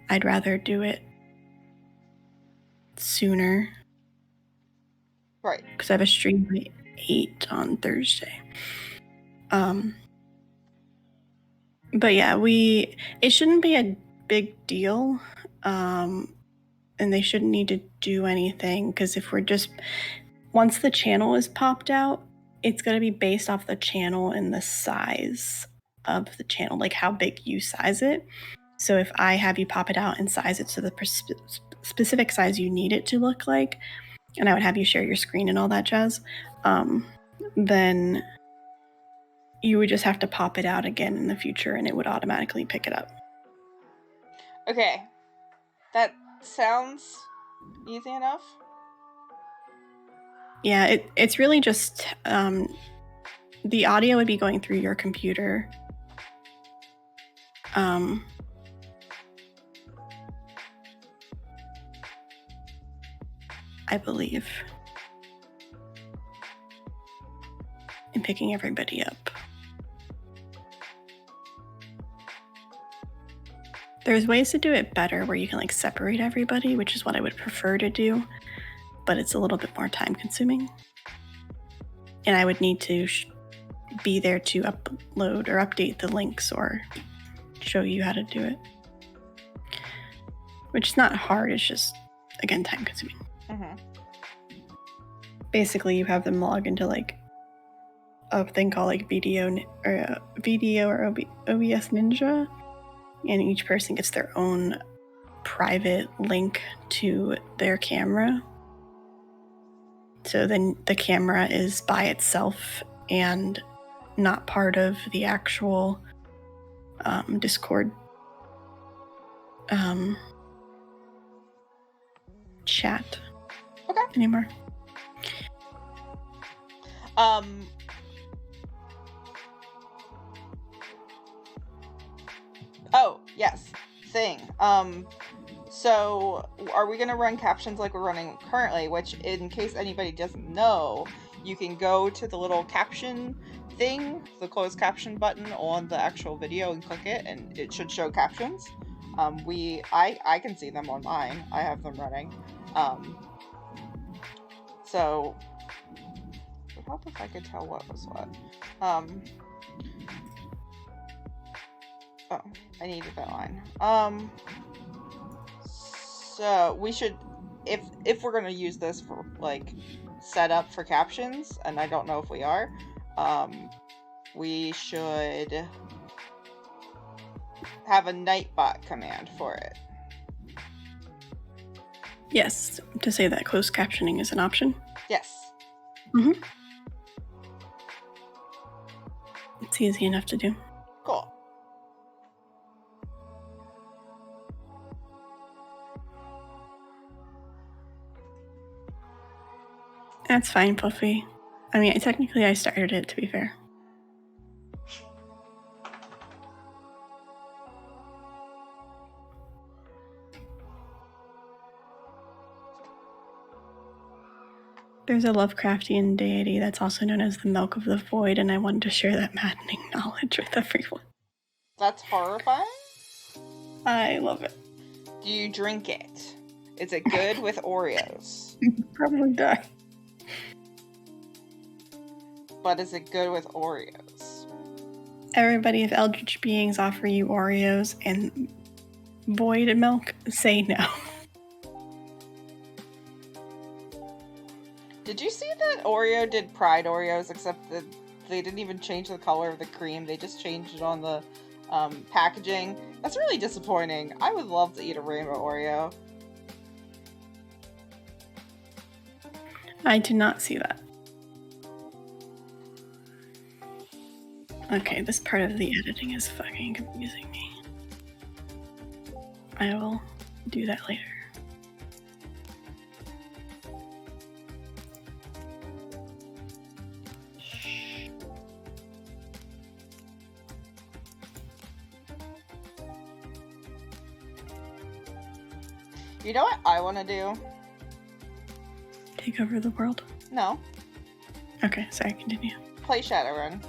I'd rather do it sooner. Right. Because I have a stream by 8 on Thursday. But yeah, it shouldn't be a big deal. And they shouldn't need to do anything, because if we're just, once the channel is popped out, it's going to be based off the channel and the size of the channel, like how big you size it. So if I have you pop it out and size it to the specific size you need it to look like, and I would have you share your screen and all that jazz, then you would just have to pop it out again in the future and it would automatically pick it up. Okay. That sounds easy enough. Yeah, it's really just the audio would be going through your computer. I believe. And picking everybody up. There's ways to do it better where you can like separate everybody, which is what I would prefer to do, but it's a little bit more time consuming. And I would need to be there to upload or update the links or show you how to do it. Which is not hard, it's just, again, time consuming. Mm-hmm. Basically, you have them log into like a thing called like Video or OBS Ninja, and each person gets their own private link to their camera. So then the camera is by itself and not part of the actual Discord chat anymore. Oh, yes. Thing. So are we gonna run captions like we're running currently, which in case anybody doesn't know, you can go to the little caption thing, the closed caption button on the actual video and click it and it should show captions. I can see them on mine. I have them running. So it would help if I could tell what was what. Oh, I needed that line. So we should, if we're gonna use this for like setup for captions, and I don't know if we are, we should have a Nightbot command for it. Yes, to say that closed captioning is an option. Yes. Mm-hmm. It's easy enough to do. Cool. That's fine, Puffy. I mean, technically I started it, to be fair. There's a Lovecraftian deity that's also known as the Milk of the Void, and I wanted to share that maddening knowledge with everyone. That's horrifying? I love it. Do you drink it? Is it good with Oreos? Probably die. But is it good with Oreos? Everybody, if eldritch beings offer you Oreos and void milk, say no. Did you see that Oreo did Pride Oreos, except that they didn't even change the color of the cream, they just changed it on the packaging? That's really disappointing. I would love to eat a rainbow Oreo. I did not see that. Okay, this part of the editing is fucking confusing me. I will do that later. You know what I want to do? Take over the world? No. Okay, sorry, continue. Play Shadowrun.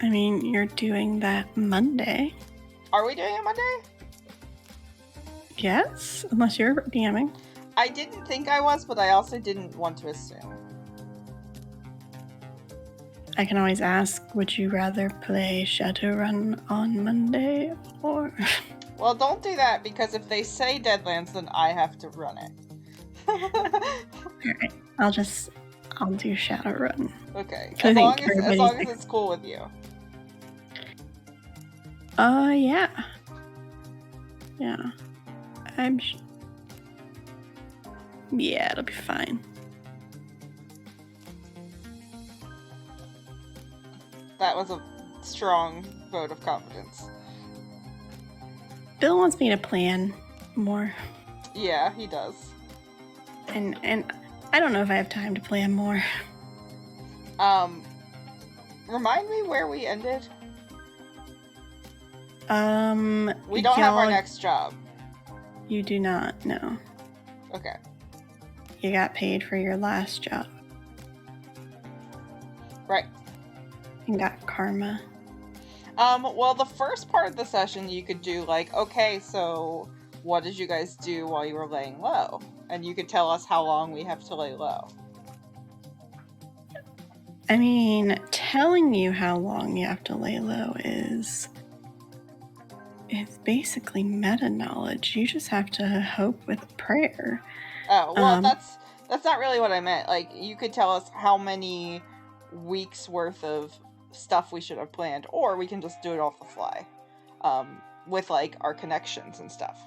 I mean, you're doing that Monday. Are we doing it Monday? Yes, unless you're DMing. I didn't think I was, but I also didn't want to assume. I can always ask, would you rather play Shadowrun on Monday or... Well, don't do that, because if they say Deadlands, then I have to run it. Alright, I'll do Shadowrun. Okay, I as long think as everybody's it's cool with you. Yeah. Yeah. Yeah, it'll be fine. That was a strong vote of confidence. Bill wants me to plan more. Yeah, he does. And I don't know if I have time to plan more. Remind me where we ended? We don't have our next job. You do not, no. Okay. You got paid for your last job. Right. And got karma. Well, the first part of the session you could do like, okay, so what did you guys do while you were laying low? And you could tell us how long we have to lay low. I mean, telling you how long you have to lay low it's basically meta knowledge. You just have to hope with a prayer. Oh, well, that's not really what I meant. Like, you could tell us how many weeks worth of stuff we should have planned, or we can just do it off the fly, with like our connections and stuff.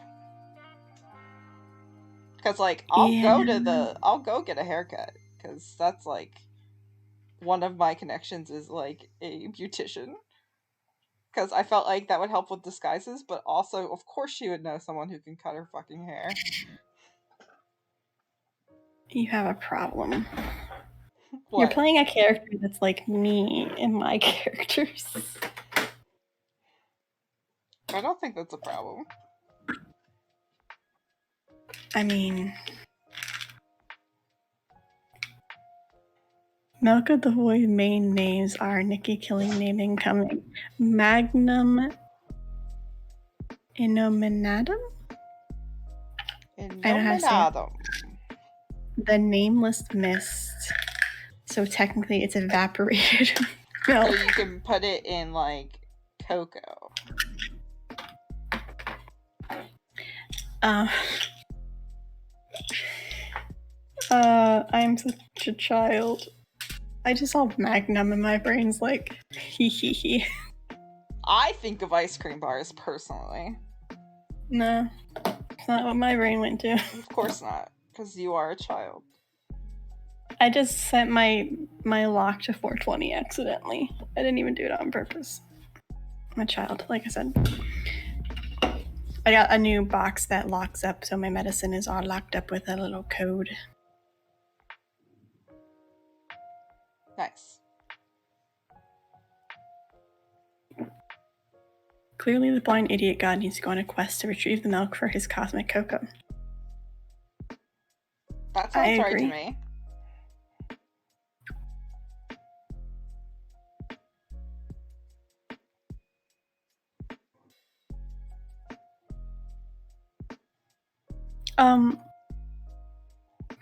Because like I'll go get a haircut, because that's like one of my connections is like a beautician. Because I felt like that would help with disguises, but also, of course, she would know someone who can cut her fucking hair. You have a problem. What? You're playing a character that's like me and my characters. I don't think that's a problem. I mean, Milk of the Void main names are Nikki Killing Naming Coming, Magnum Innominatum? Innominatum. The Nameless Mist. So technically it's evaporated milk. So you can put it in like cocoa. I'm such a child. I just saw Magnum and my brain's like, hee hee hee. I think of ice cream bars personally. No, it's not what my brain went to. Of course not, because you are a child. I just set my lock to 420 accidentally. I didn't even do it on purpose. I'm a child, like I said. I got a new box that locks up, so my medicine is all locked up with a little code. Nice. Clearly the blind idiot god needs to go on a quest to retrieve the milk for his cosmic cocoa. That sounds right to me.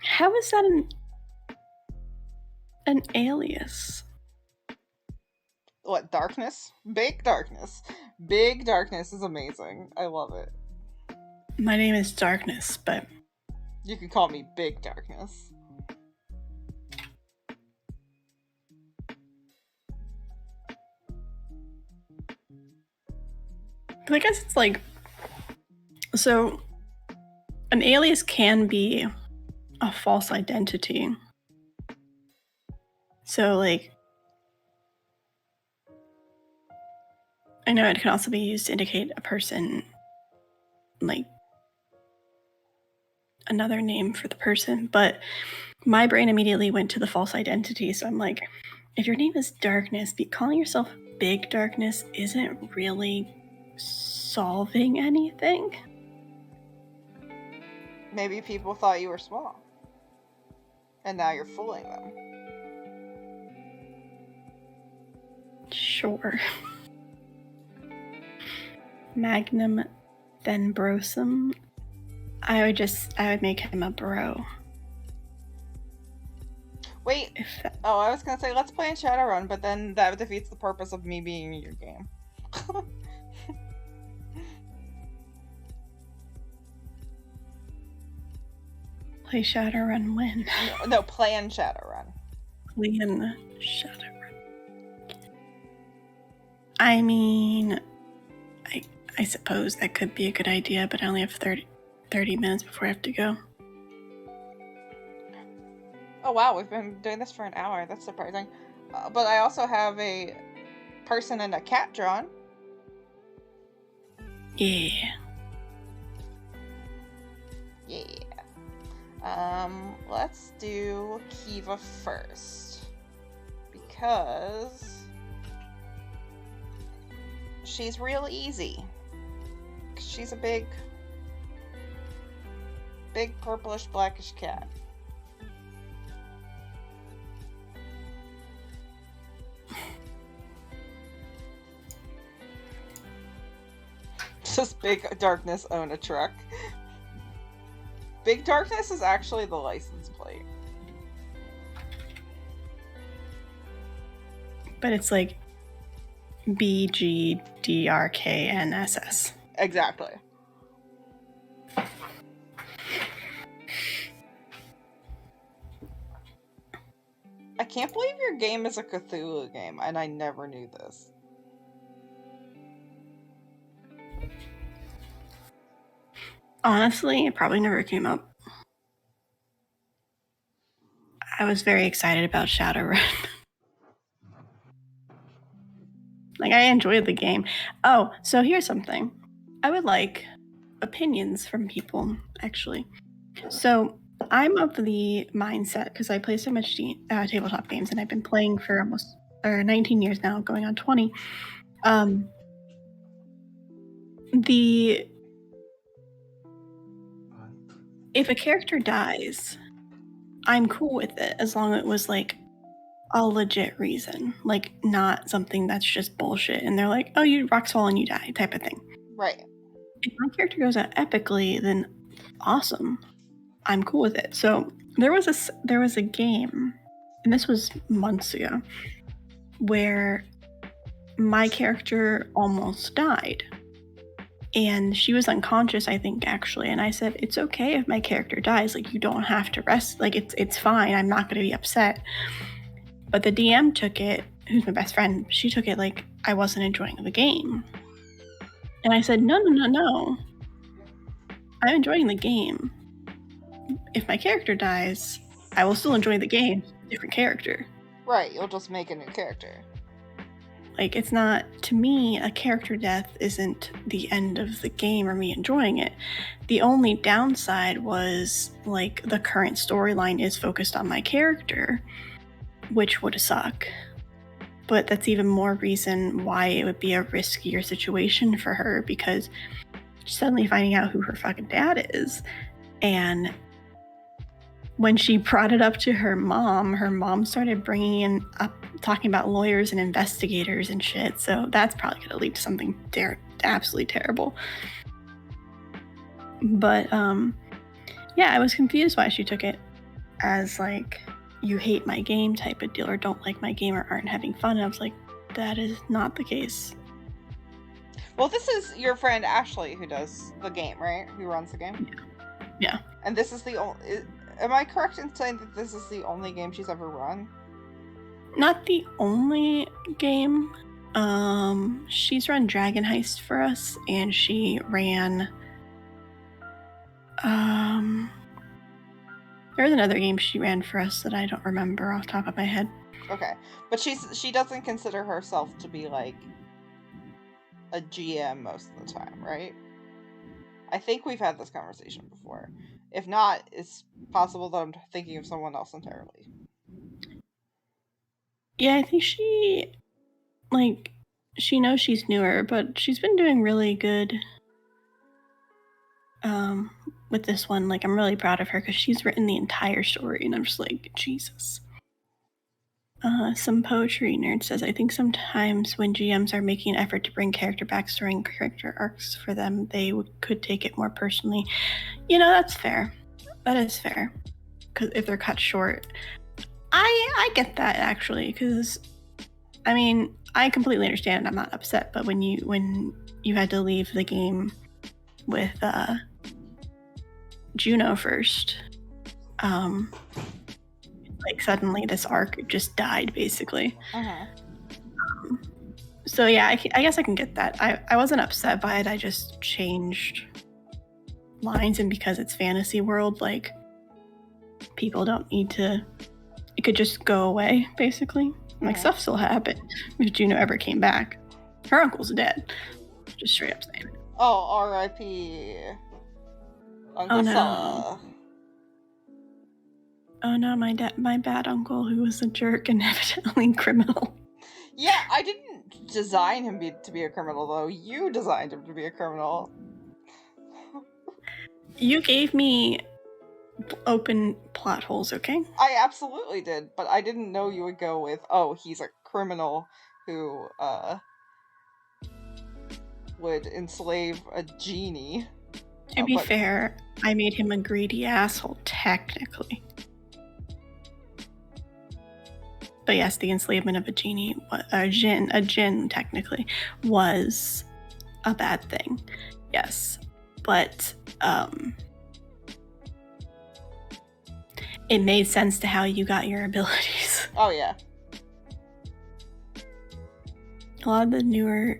How is that an alias? What, darkness? Big darkness. Big darkness is amazing. I love it. My name is Darkness, but you can call me Big Darkness. I guess it's like, so an alias can be a false identity. So like, I know it can also be used to indicate a person, like another name for the person, but my brain immediately went to the false identity. So I'm like, if your name is Darkness, calling yourself Big Darkness isn't really solving anything. Maybe people thought you were small, and now you're fooling them. Sure. Magnum Denbrosum. I would make him a bro. Wait. I was gonna say let's play in Shadowrun, but then that defeats the purpose of me being in your game. Play Shadowrun when? No, plan Shadowrun. Plan Shadowrun. I mean, I suppose that could be a good idea, but I only have 30 minutes before I have to go. Oh wow, we've been doing this for an hour. That's surprising. But I also have a person and a cat drawn. Yeah. Let's do Kiva first. Because she's real easy. She's a big purplish blackish cat. Does Big Darkness own a truck? Big Darkness is actually the license plate. But it's like BGDRKNSS. Exactly. I can't believe your game is a Cthulhu game, and I never knew this. Honestly, it probably never came up. I was very excited about Shadowrun. Like, I enjoyed the game. Oh, so here's something. I would like opinions from people, actually. So I'm of the mindset, because I play so much tabletop games, and I've been playing for almost 19 years now, going on 20. If a character dies, I'm cool with it as long as it was like a legit reason, like not something that's just bullshit and they're like, oh, you rocks fall and you die type of thing. Right. If my character goes out epically, then awesome. I'm cool with it. So there was a game, and this was months ago, where my character almost died. And she was unconscious, I think, actually. And I said, it's okay if my character dies. Like, you don't have to rest. Like, it's fine. I'm not going to be upset. But the DM took it, who's my best friend, she took it like I wasn't enjoying the game. And I said, no. I'm enjoying the game. If my character dies, I will still enjoy the game. Different character. Right, you'll just make a new character. Like, it's not, to me, a character death isn't the end of the game or me enjoying it. The only downside was, like, the current storyline is focused on my character, which would suck. But that's even more reason why it would be a riskier situation for her, because she's suddenly finding out who her fucking dad is. And when she brought it up to her mom started bringing up talking about lawyers and investigators and shit. So that's probably going to lead to something absolutely terrible. But yeah, I was confused why she took it as like, you hate my game type of deal, or don't like my game, or aren't having fun. And I was like, that is not the case. Well, this is your friend Ashley who does the game, right? Who runs the game? Yeah. And this is the only... Am I correct in saying that this is the only game she's ever run? Not the only game. She's run Dragon Heist for us, and she ran... There's another game she ran for us that I don't remember off the top of my head. Okay. But she doesn't consider herself to be, like, a GM most of the time, right? I think we've had this conversation before. If not, it's possible that I'm thinking of someone else entirely. Yeah, I think she knows she's newer, but she's been doing really good with this one. Like, I'm really proud of her because she's written the entire story, and I'm just like, Jesus. Some poetry nerd says, I think sometimes when GMs are making an effort to bring character backstory and character arcs for them, they could take it more personally. That's fair. That is fair. Because if they're cut short, I get that actually. Because I completely understand. I'm not upset. But when you had to leave the game with Juno first, suddenly this arc just died basically. So yeah, I guess I can get that. I wasn't upset by it. I just changed lines, and because it's fantasy world, people don't need to. It could just go away basically. Stuff still happened. If Juno ever came back, her uncle's dead. Just straight up saying. Oh, R.I.P. Uncle Oh no. Fella. Oh no, my bad uncle who was a jerk and evidently criminal. Yeah, I didn't design him to be a criminal though. You designed him to be a criminal. You gave me open plot holes, okay? I absolutely did, but I didn't know you would go with, oh, he's a criminal who would enslave a genie. To be fair, I made him a greedy asshole, technically. But yes, the enslavement of a genie, a djinn, technically, was a bad thing. Yes. But, it made sense to how you got your abilities. Oh, yeah. A lot of the newer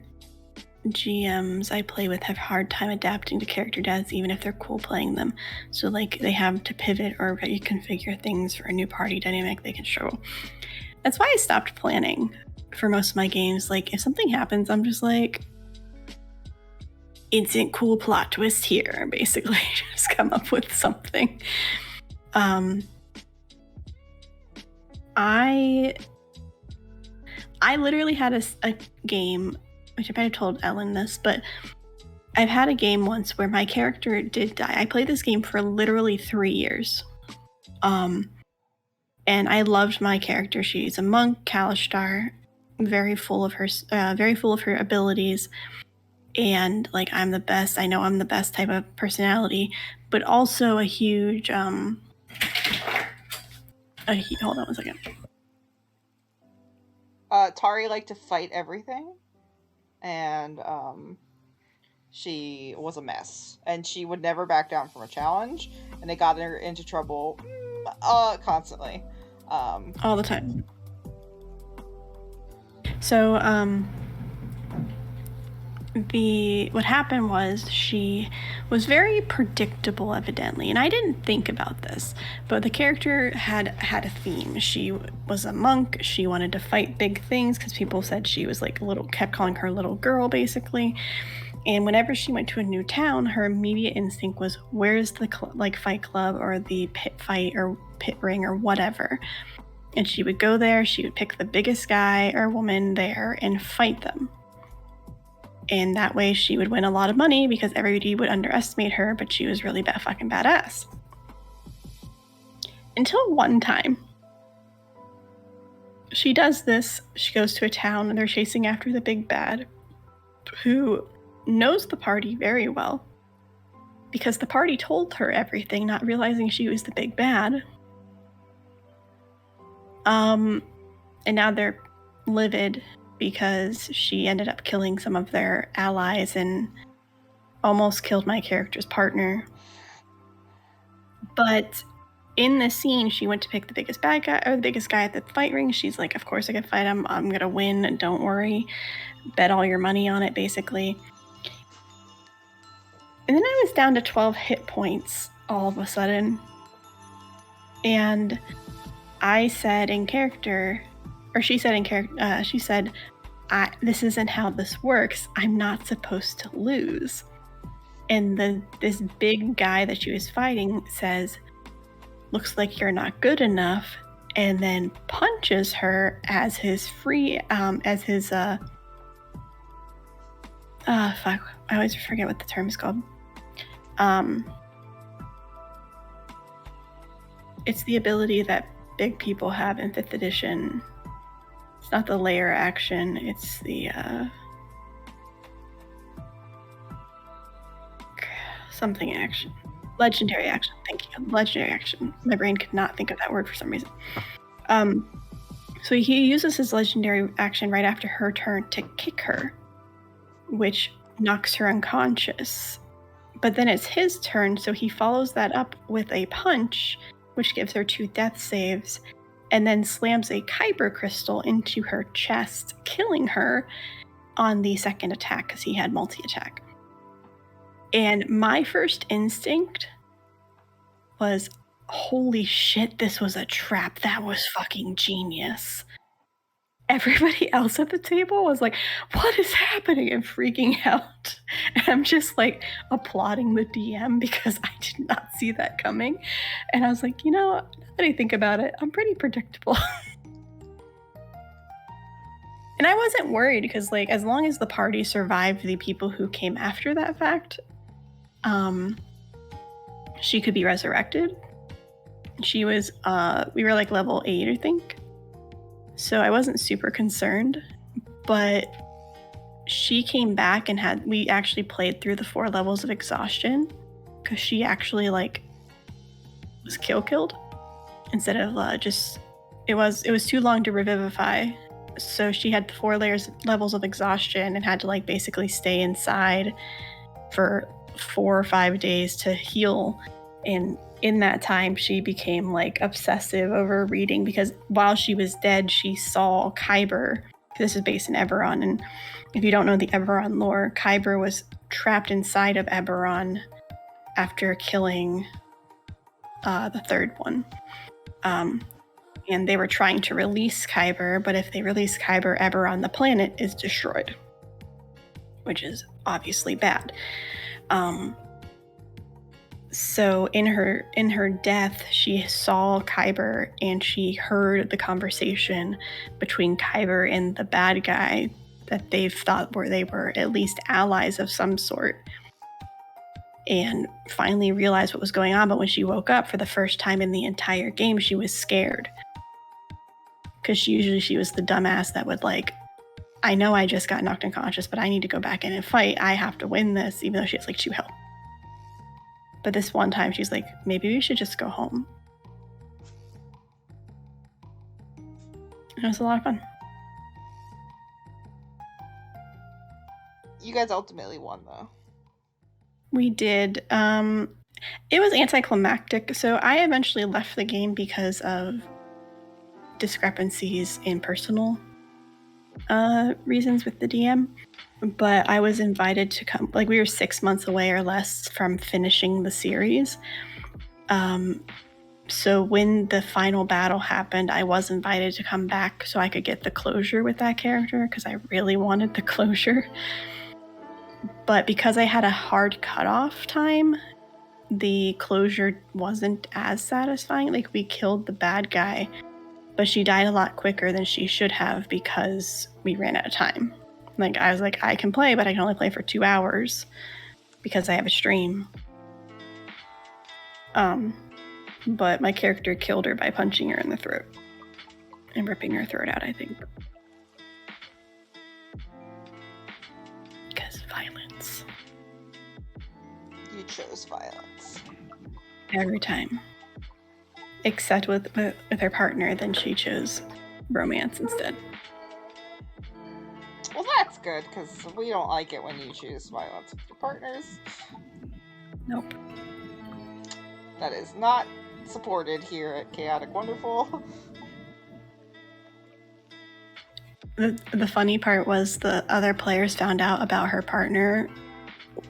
GMs I play with have a hard time adapting to character deaths, even if they're cool playing them. So, they have to pivot or reconfigure things for a new party dynamic they can show. That's why I stopped planning for most of my games. If something happens, I'm just instant cool plot twist here, basically. Just come up with something. I literally had a game, which I might have told Ellen this, but I've had a game once where my character did die. I played this game for literally 3 years. And I loved my character. She's a monk, Kalishtar, very full of her abilities. And I'm the best. I know I'm the best type of personality, but also a huge hold on one second. Tari liked to fight everything, and she was a mess, and she would never back down from a challenge, and it got her into trouble constantly. All the time. So what happened was she was very predictable, evidently, and I didn't think about this, but the character had a theme. She was a monk. She wanted to fight big things because people said she was kept calling her little girl, basically. And whenever she went to a new town, her immediate instinct was, where's the fight club or the pit fight or pit ring or whatever? And she would go there, she would pick the biggest guy or woman there and fight them. And that way she would win a lot of money because everybody would underestimate her, but she was really fucking badass. Until one time, she does this. She goes to a town and they're chasing after the big bad, who knows the party very well because the party told her everything, not realizing she was the big bad. And now they're livid because she ended up killing some of their allies and almost killed my character's partner. But in this scene, she went to pick the biggest bad guy or the biggest guy at the fight ring. She's like, of course I can fight him. I'm gonna win. Don't worry. Bet all your money on it, basically. And then I was down to 12 hit points all of a sudden. And I said in character, or she said in character, she said, this isn't how this works. I'm not supposed to lose. And this big guy that she was fighting says, looks like you're not good enough, and then punches her as his fuck, I always forget what the term is called. It's the ability that big people have in 5th edition not the layer action, it's the something action. Legendary action, thank you. Legendary action. My brain could not think of that word for some reason. So he uses his legendary action right after her turn to kick her, which knocks her unconscious. But then it's his turn, so he follows that up with a punch, which gives her 2 death saves, and then slams a Kyber crystal into her chest, killing her on the second attack because he had multi-attack. And my first instinct was, holy shit, this was a trap. That was fucking genius. Everybody else at the table was like, what is happening? And freaking out. And I'm just like applauding the DM because I did not see that coming. And I was like, now that I think about it, I'm pretty predictable. And I wasn't worried because, like, as long as the party survived the people who came after that fact, she could be resurrected. She was, we were like level 8, I think. So I wasn't super concerned, but she came back and we actually played through the 4 levels of exhaustion because she actually like was killed instead of it was too long to revivify. So she had the 4 levels of exhaustion and had to like basically stay inside for 4 or 5 days to heal. And in that time, she became like obsessive over reading because while she was dead, she saw Kyber. This is based in Eberron, and if you don't know the Eberron lore, Kyber was trapped inside of Eberron after killing the 3rd one. And they were trying to release Kyber, but if they release Kyber, Eberron, the planet, is destroyed, which is obviously bad. So in her death, she saw Kyber and she heard the conversation between Kyber and the bad guy that they thought they were at least allies of some sort, and finally realized what was going on. But when she woke up for the first time in the entire game, she was scared because she was the dumbass that would like, I know I just got knocked unconscious, but I need to go back in and fight. I have to win this, even though she has like 2 health. But this one time, she's like, maybe we should just go home. It was a lot of fun. You guys ultimately won, though. We did. It was anticlimactic, so I eventually left the game because of discrepancies in personal reasons with the DM. But I was invited to come, like we were 6 months away or less from finishing the series. So when the final battle happened, I was invited to come back so I could get the closure with that character because I really wanted the closure. But because I had a hard cutoff time, the closure wasn't as satisfying. Like we killed the bad guy, but she died a lot quicker than she should have because we ran out of time. Like I was like, I can play, but I can only play for 2 hours because I have a stream. But my character killed her by punching her in the throat and ripping her throat out, I think. Because violence. You chose violence. Every time. Except with her partner, then she chose romance instead. Well, that's good, because we don't like it when you choose violence with your partners. Nope. That is not supported here at Chaotic Wonderful. The funny part was the other players found out about her partner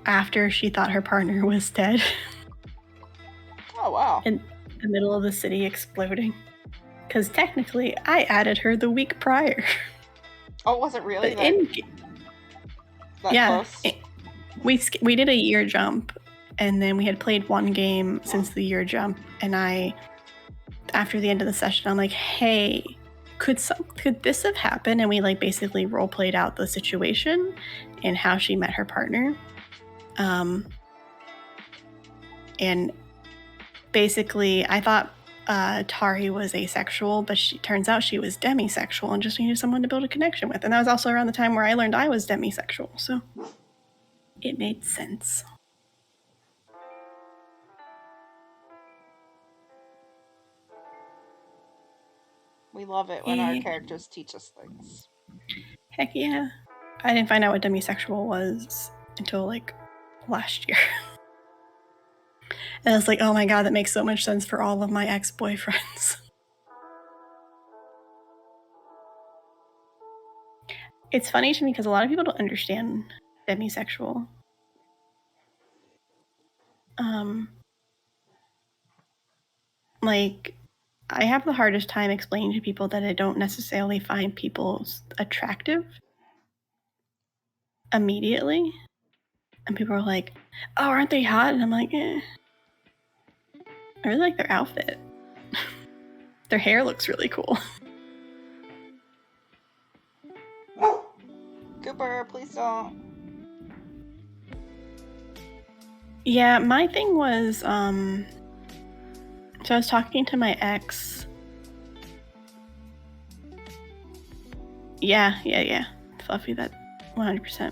after she thought her partner was dead. Oh, wow. In the middle of the city exploding. Because technically, I added her the week prior. Oh, was it really? Yeah. Close? We did a year jump, and then we had played 1 game since the year jump, and after the end of the session, I'm like, hey, could this have happened? And we like basically role played out the situation and how she met her partner. And basically I thought Tari was asexual, but turns out she was demisexual and just needed someone to build a connection with. And that was also around the time where I learned I was demisexual, so it made sense. We love it when our characters teach us things. Heck yeah. I didn't find out what demisexual was until like last year. And I was like, oh my god, that makes so much sense for all of my ex-boyfriends. It's funny to me because a lot of people don't understand demisexual. Like, I have the hardest time explaining to people that I don't necessarily find people attractive immediately. And people are like, oh, aren't they hot? And I'm like, eh. I really like their outfit. Their hair looks really cool. Cooper, please don't. Yeah, my thing was, so I was talking to my ex. Yeah. Fluffy, that 100%.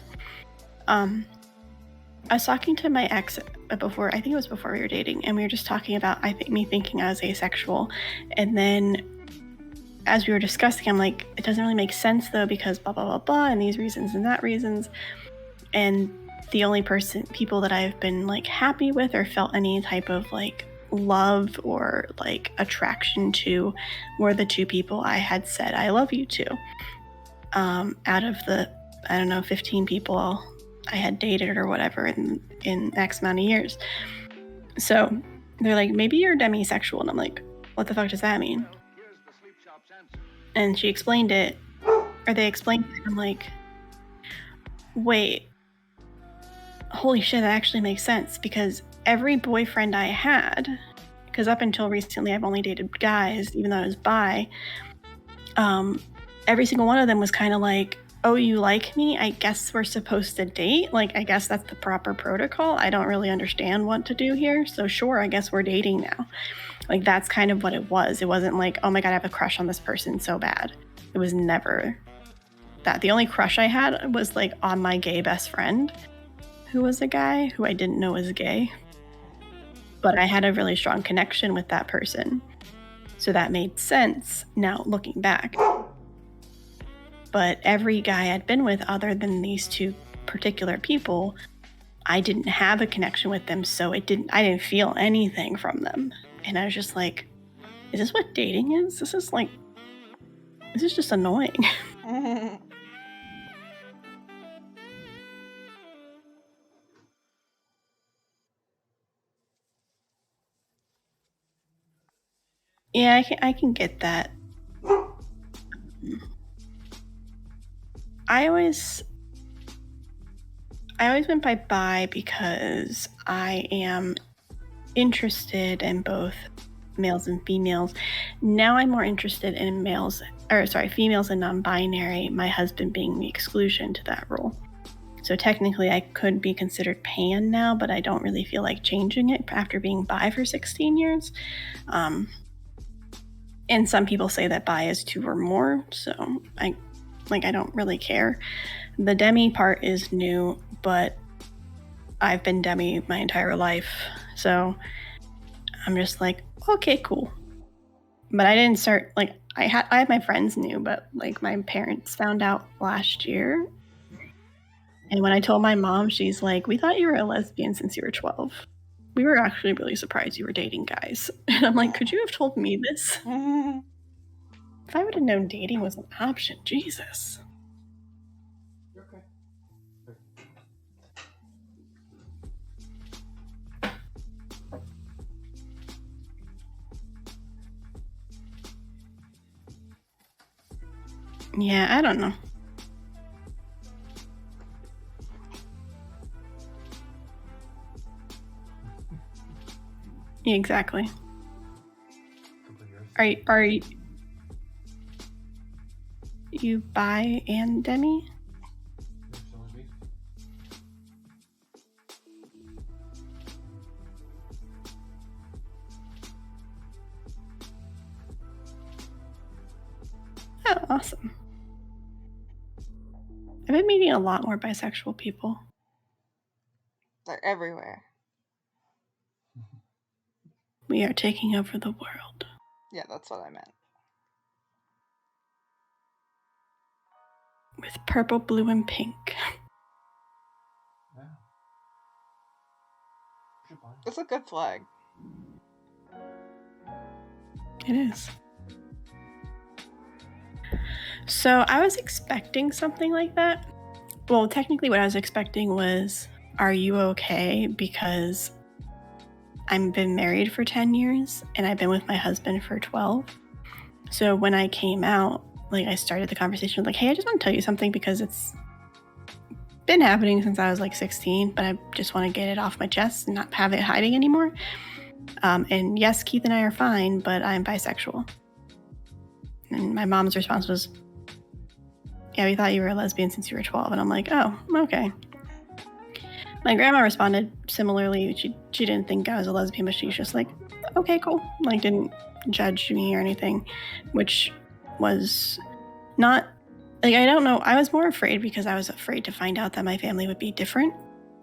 I was talking to my ex before, I think it was before we were dating, and we were just talking about me thinking I was asexual. And then as we were discussing, I'm like, it doesn't really make sense though, because blah, blah, blah, blah, and these reasons and that reasons. And the only people that I've been like happy with or felt any type of like love or like attraction to were the two people I had said I love you to. Out of the, I don't know, 15 people I had dated or whatever in X amount of years. So they're like, maybe you're demisexual. And I'm like, what the fuck does that mean? And she explained it, or they explained it. I'm like, wait, holy shit, that actually makes sense, because every boyfriend I had, because up until recently I've only dated guys, even though I was bi, every single one of them was kind of like, oh, you like me? I guess we're supposed to date? Like, I guess that's the proper protocol. I don't really understand what to do here. So sure, I guess we're dating now. Like, that's kind of what it was. It wasn't like, oh my god, I have a crush on this person so bad. It was never that. The only crush I had was like on my gay best friend, who was a guy who I didn't know was gay. But I had a really strong connection with that person. So that made sense now looking back. But every guy I'd been with, other than these two particular people, I didn't have a connection with them, so I didn't feel anything from them. And I was just like, is this what dating is? This is just annoying. Yeah, I can get that. I always went by bi because I am interested in both males and females. Now I'm more interested in females and non-binary, my husband being the exclusion to that rule. So technically I could be considered pan now, but I don't really feel like changing it after being bi for 16 years. And some people say that bi is 2 or more, so I don't really care. The demi part is new, but I've been demi my entire life, so I'm just like, okay, cool. But I didn't start, like, I had my friends knew, but like my parents found out last year. And when I told my mom, she's like, we thought you were a lesbian since you were 12. We were actually really surprised you were dating guys. And I'm like, could you have told me this? If I would have known dating was an option, Jesus. Okay. Yeah, I don't know. Yeah, exactly. Are you bi and demi? Oh, awesome. I've been meeting a lot more bisexual people. They're everywhere. We are taking over the world. Yeah, that's what I meant. With purple, blue, and pink. Yeah. Should buy it. It's a good flag. It is. So I was expecting something like that. Well, technically what I was expecting was, are you okay? Because I've been married for 10 years and I've been with my husband for 12. So when I came out, like I started the conversation with like, hey, I just want to tell you something because it's been happening since I was like 16, but I just want to get it off my chest and not have it hiding anymore. And yes, Keith and I are fine, but I'm bisexual. And my mom's response was, yeah, we thought you were a lesbian since you were 12. And I'm like, oh, okay. My grandma responded similarly. She didn't think I was a lesbian, but she was just like, okay, cool. Like, didn't judge me or anything, which was not, like, I don't know. I was more afraid because I was afraid to find out that my family would be different,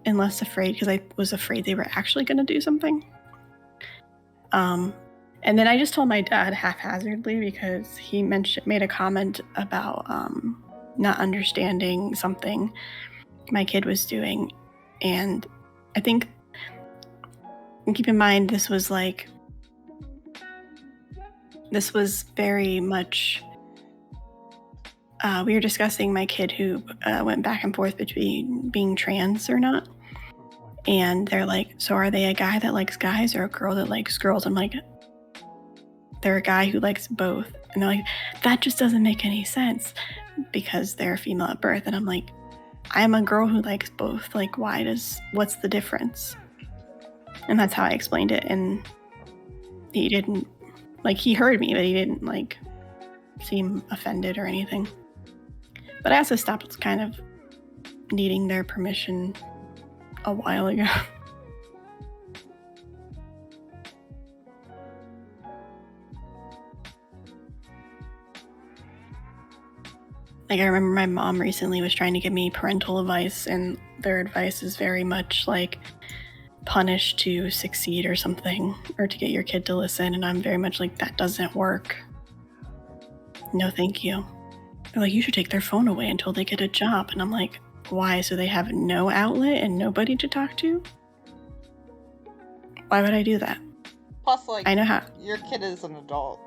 and less afraid because I was afraid they were actually going to do something. And then I just told my dad haphazardly because he made a comment about not understanding something my kid was doing. And I think, and keep in mind, this was very much, we were discussing my kid who went back and forth between being trans or not. And they're like, so are they a guy that likes guys or a girl that likes girls? I'm like, they're a guy who likes both. And they're like, that just doesn't make any sense because they're a female at birth. And I'm like, I'm a girl who likes both. Like, what's the difference? And that's how I explained it. And he didn't, like, he heard me, but he didn't, like, seem offended or anything. But I also stopped kind of needing their permission a while ago. Like, I remember my mom recently was trying to give me parental advice, and their advice is very much like punish to succeed or something, or to get your kid to listen. And I'm very much like, that doesn't work. No, thank you. They're like, you should take their phone away until they get a job. And I'm like, why? So they have no outlet and nobody to talk to? Why would I do that? Plus, like, I know how. Your kid is an adult.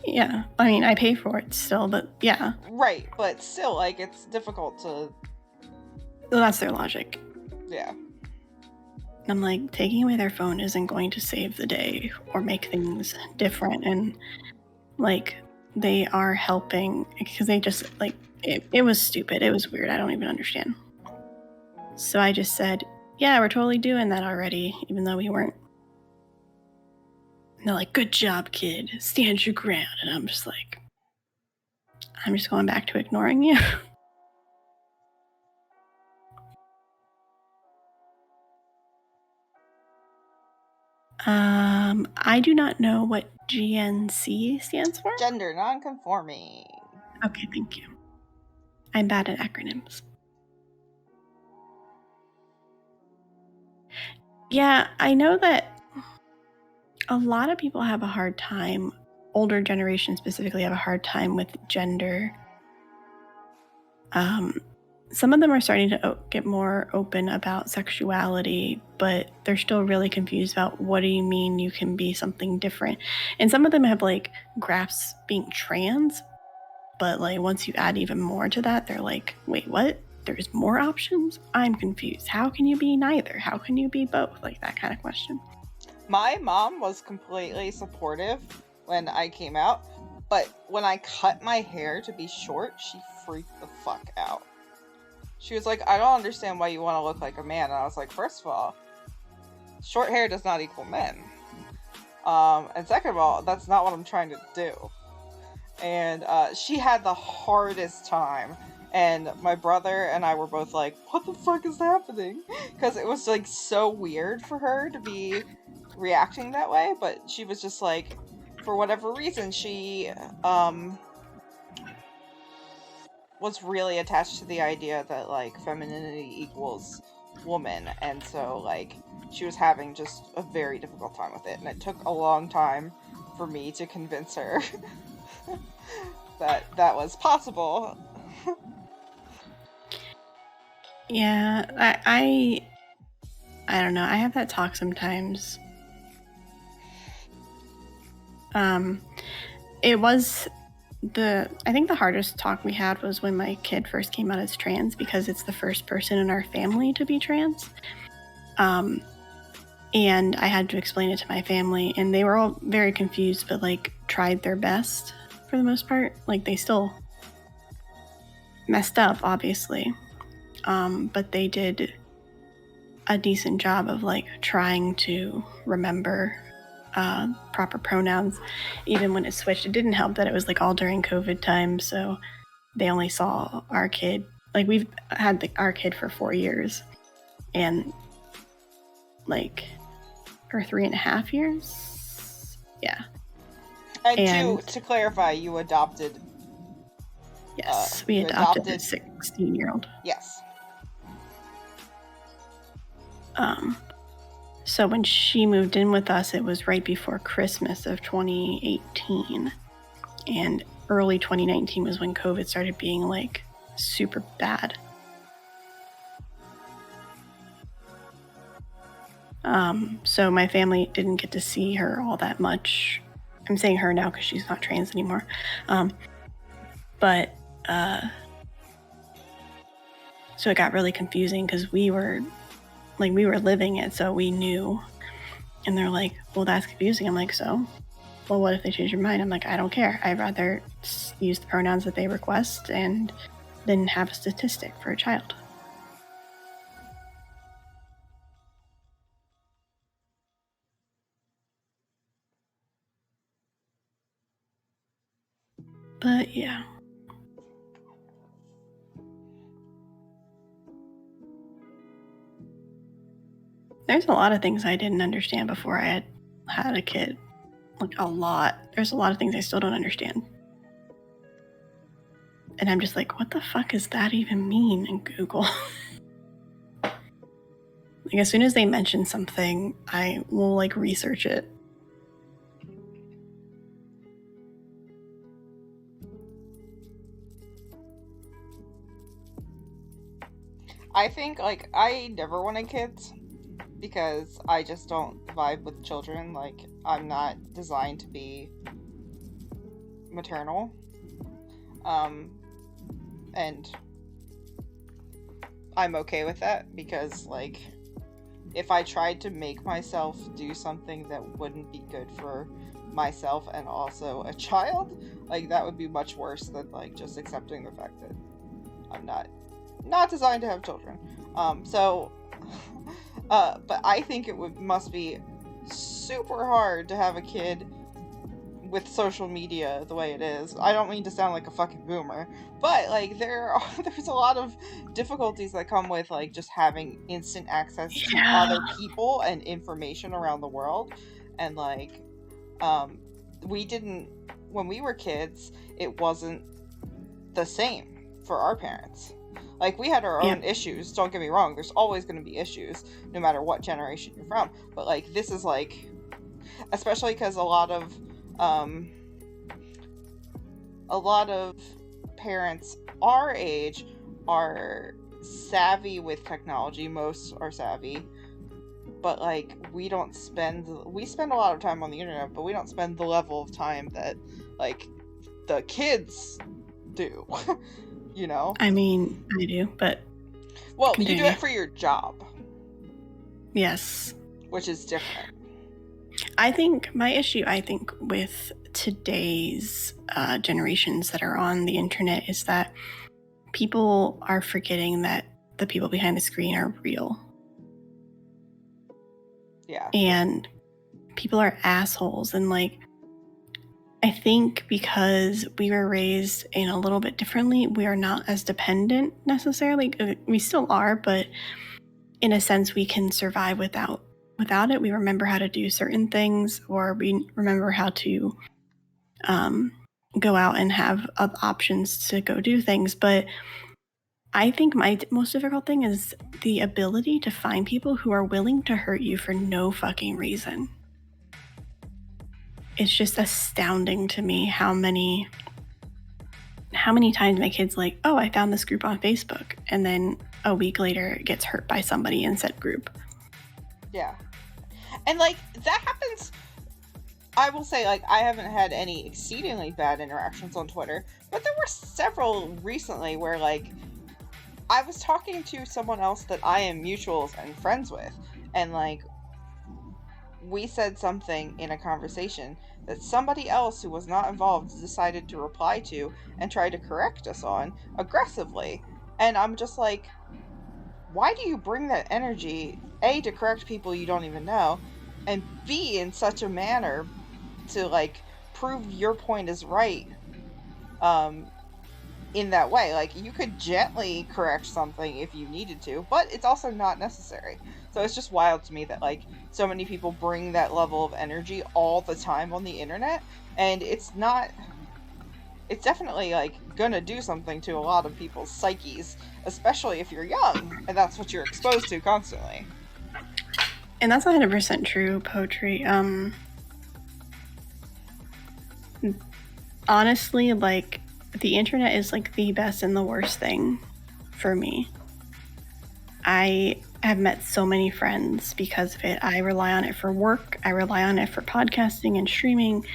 Yeah, I mean, I pay for it still, but yeah. Right, but still, like, it's difficult to... Well, that's their logic. Yeah. I'm like, taking away their phone isn't going to save the day or make things different. And, like, they are helping because they just, like, it was stupid. It was weird. I don't even understand. So I just said, yeah, we're totally doing that already, even though we weren't. And they're like, good job, kid. Stand your ground. And I'm just like, I'm just going back to ignoring you. I do not know what GNC stands for. Gender non-conforming. Okay, thank you. I'm bad at acronyms. Yeah, I know that a lot of people have a hard time, older generation specifically have a hard time with gender. Some of them are starting to get more open about sexuality, but they're still really confused about what do you mean you can be something different. And some of them have like grasps being trans, but like once you add even more to that, they're like, wait, what? There's more options? I'm confused. How can you be neither? How can you be both? Like that kind of question. My mom was completely supportive when I came out, but when I cut my hair to be short, she freaked the fuck out. She was like, I don't understand why you want to look like a man. And I was like, first of all, short hair does not equal men. And second of all, that's not what I'm trying to do. And she had the hardest time. And my brother and I were both like, what the fuck is happening? Because it was like so weird for her to be reacting that way. But she was just like, for whatever reason, she was really attached to the idea that like femininity equals woman, and so like she was having just a very difficult time with it, and it took a long time for me to convince her that that was possible. Yeah, I don't know. I have that talk sometimes. It was I think the hardest talk we had was when my kid first came out as trans, because it's the first person in our family to be trans. And I had to explain it to my family, and they were all very confused, but like tried their best for the most part. Like they still messed up, obviously, but they did a decent job of like trying to remember proper pronouns, even when it switched. It didn't help that it was like all during COVID time, so they only saw our kid. Like we've had our kid for 4 years, and like for 3.5 years. Yeah. And to clarify, you adopted. Yes, we adopted the 16-year-old. Yes. So when she moved in with us, it was right before Christmas of 2018. And early 2019 was when COVID started being like super bad. So my family didn't get to see her all that much. I'm saying her now because she's not trans anymore. But so it got really confusing because we were living it, so we knew. And they're like, well, that's confusing. I'm like, so? Well, what if they change your mind? I'm like, I don't care. I'd rather use the pronouns that they request and then have a statistic for a child. But yeah. There's a lot of things I didn't understand before I had a kid. Like a lot. There's a lot of things I still don't understand. And I'm just like, what the fuck does that even mean in Google? Like as soon as they mention something, I will like research it. I think like I never wanted kids because I just don't vibe with children. Like I'm not designed to be maternal. And I'm okay with that because like if I tried to make myself do something that wouldn't be good for myself and also a child, like that would be much worse than like just accepting the fact that I'm not designed to have children. But I think it must be super hard to have a kid with social media the way it is. I don't mean to sound like a fucking boomer, but like there's a lot of difficulties that come with like just having instant access to other people and information around the world. And like when we were kids, it wasn't the same for our parents. Like we had our own issues, don't get me wrong, there's always going to be issues no matter what generation you're from, but like this is like, especially because a lot of parents our age are savvy with technology. Most are savvy, but like we spend a lot of time on the internet, but we don't spend the level of time that like the kids do. You know? I mean, I do, but well, continue. You do it for your job. Yes. Which is different. I think my issue, with today's generations that are on the internet is that people are forgetting that the people behind the screen are real. Yeah. And people are assholes. And like, I think because we were raised in a little bit differently, we are not as dependent necessarily. We still are, but in a sense, we can survive without it. We remember how to do certain things, or we remember how to go out and have options to go do things. But I think my most difficult thing is the ability to find people who are willing to hurt you for no fucking reason. It's just astounding to me how many times my kid's like, oh, I found this group on Facebook, and then a week later gets hurt by somebody in said group. Yeah. And, like, that happens. I will say, like, I haven't had any exceedingly bad interactions on Twitter, but there were several recently where, like, I was talking to someone else that I am mutuals and friends with, and, like, we said something in a conversation that somebody else who was not involved decided to reply to and try to correct us on aggressively. And I'm just like, why do you bring that energy, A, to correct people you don't even know, and B, in such a manner to, like, prove your point is right in that way? Like, you could gently correct something if you needed to, but it's also not necessary. So it's just wild to me that, like, so many people bring that level of energy all the time on the internet, and it's definitely, like, gonna do something to a lot of people's psyches, especially if you're young, and that's what you're exposed to constantly. And that's 100% true, Poetry. Honestly, like, the internet is, like, the best and the worst thing for me. I have met so many friends because of it. I rely on it for work. I rely on it for podcasting and streaming.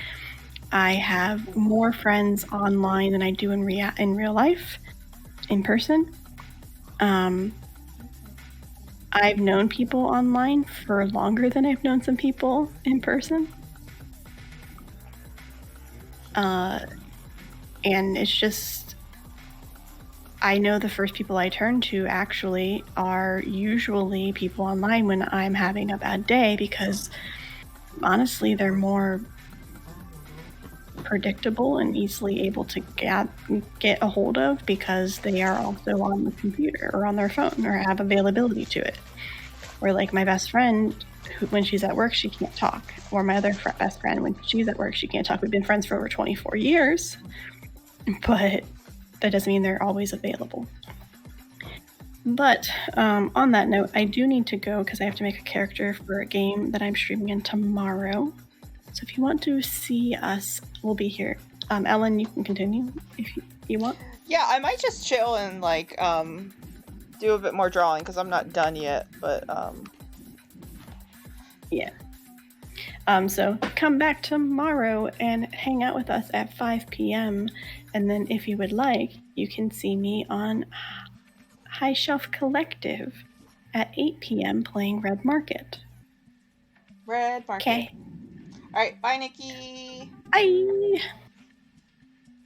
I have more friends online than I do in real life, in person. I've known people online for longer than I've known some people in person. And it's just, I know the first people I turn to actually are usually people online when I'm having a bad day, because honestly, they're more predictable and easily able to get a hold of because they are also on the computer or on their phone or have availability to it. Where, like, my best friend, when she's at work, she can't talk. Or my other best friend, when she's at work, she can't talk. We've been friends for over 24 years, but that doesn't mean they're always available. But on that note, I do need to go because I have to make a character for a game that I'm streaming in tomorrow. So if you want to see us, we'll be here. Ellen, you can continue if you want. Yeah, I might just chill and, like, do a bit more drawing because I'm not done yet, but yeah. So come back tomorrow and hang out with us at 5 p.m. And then if you would like, you can see me on High Shelf Collective at 8 p.m. playing Red Market. Red Market. Okay. Alright, bye, Nikki. Bye.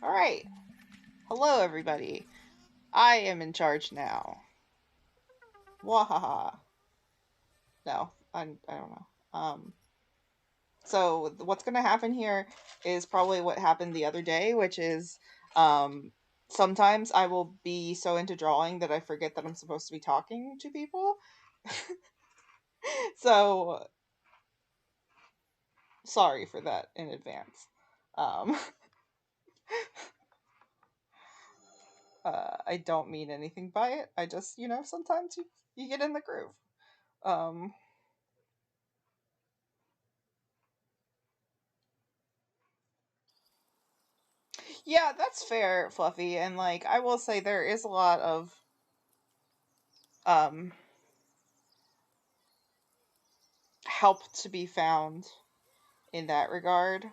Alright. Hello, everybody. I am in charge now. Wahaha. No, I don't know. So what's going to happen here is probably what happened the other day, which is sometimes I will be so into drawing that I forget that I'm supposed to be talking to people. So sorry for that in advance. I don't mean anything by it. I just, sometimes you get in the groove. Yeah, that's fair, Fluffy. And, like, I will say there is a lot of help to be found in that regard. But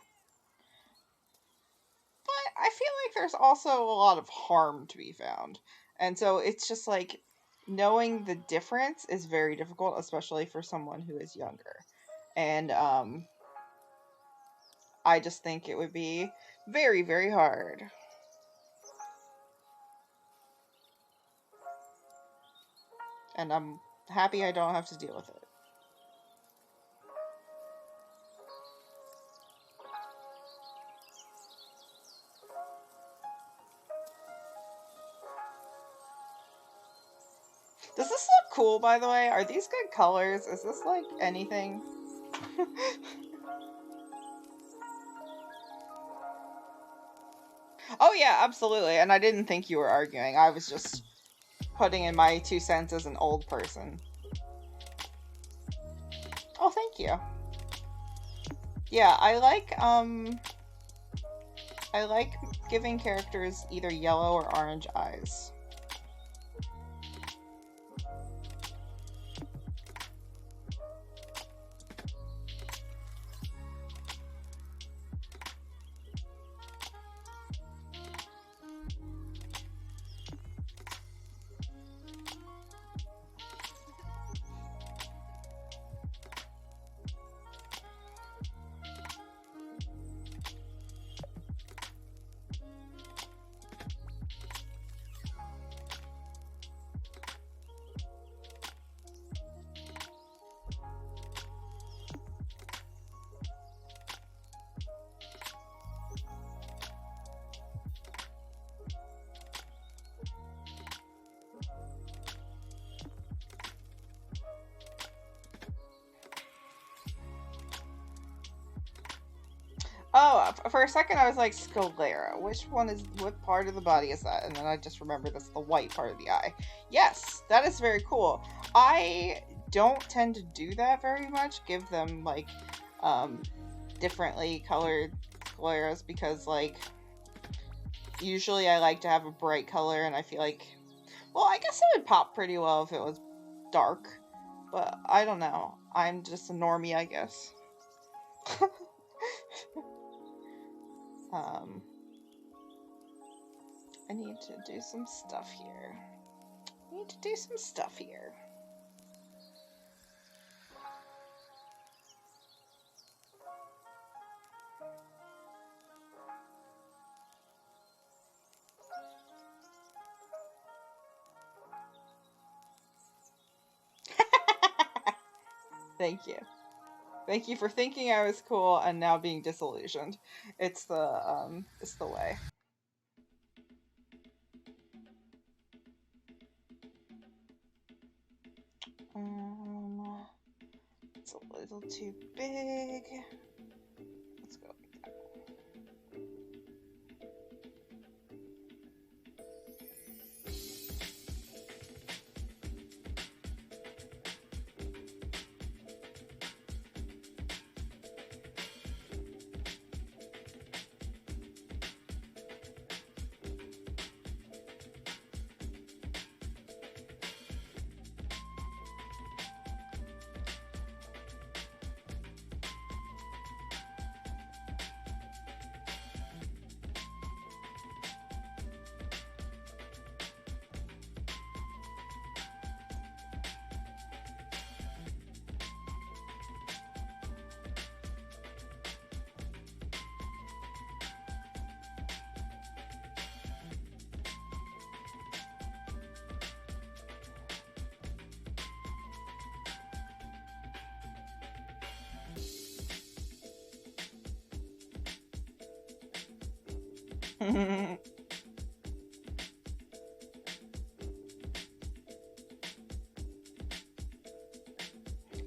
I feel like there's also a lot of harm to be found. And so it's just like knowing the difference is very difficult, especially for someone who is younger. And I just think it would be very, very hard. And I'm happy I don't have to deal with it. Does this look cool, by the way? Are these good colors? Is this, like, anything? Oh yeah, absolutely. And I didn't think you were arguing. I was just putting in my 2 cents as an old person. Oh, thank you. Yeah, I like giving characters either yellow or orange eyes. Oh, for a second I was like, sclera. What part of the body is that? And then I just remembered that's the white part of the eye. Yes, that is very cool. I don't tend to do that very much, give them, like, differently colored scleras, because, like, usually I like to have a bright color, and I feel like, well, I guess it would pop pretty well if it was dark, but I don't know. I'm just a normie, I guess. I need to do some stuff here. Thank you. Thank you for thinking I was cool and now being disillusioned. It's the way. It's a little too big. Let's go like that.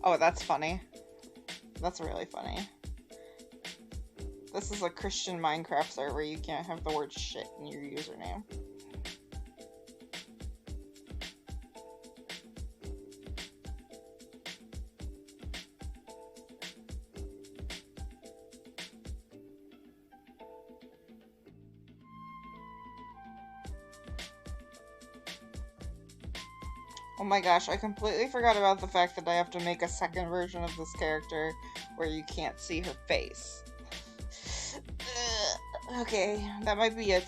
Oh, that's funny. That's really funny. This is a Christian Minecraft server. You can't have the word shit in your username. Oh my gosh, I completely forgot about the fact that I have to make a second version of this character where you can't see her face. Okay, that might be a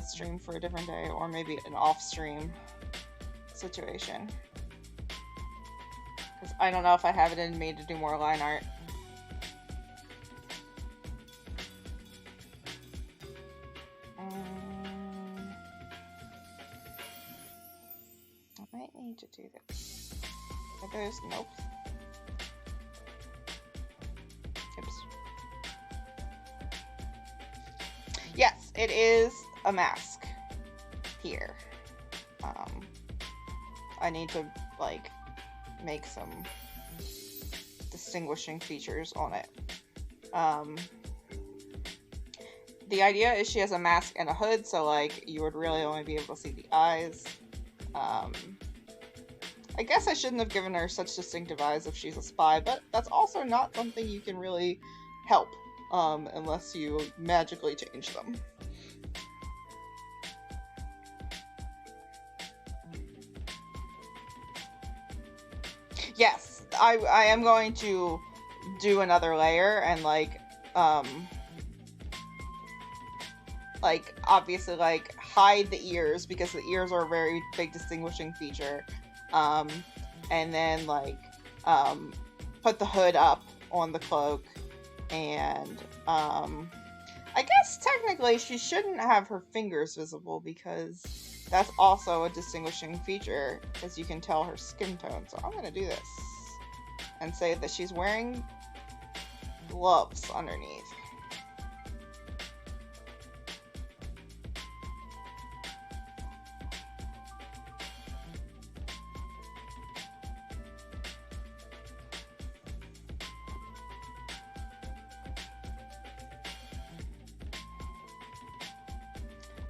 stream for a different day, or maybe an off-stream situation. Because I don't know if I have it in me to do more line art. I might need to do this. But there's nope. Oops. Yes, it is a mask here. I need to, like, make some distinguishing features on it. the idea is she has a mask and a hood, so like you would really only be able to see the eyes. I guess I shouldn't have given her such distinctive eyes if she's a spy, but that's also not something you can really help unless you magically change them. Yes, I am going to do another layer and like obviously like hide the ears, because the ears are a very big distinguishing feature, and then like put the hood up on the cloak, and I guess technically she shouldn't have her fingers visible, because that's also a distinguishing feature, as you can tell her skin tone. So I'm gonna do this and say that she's wearing gloves underneath.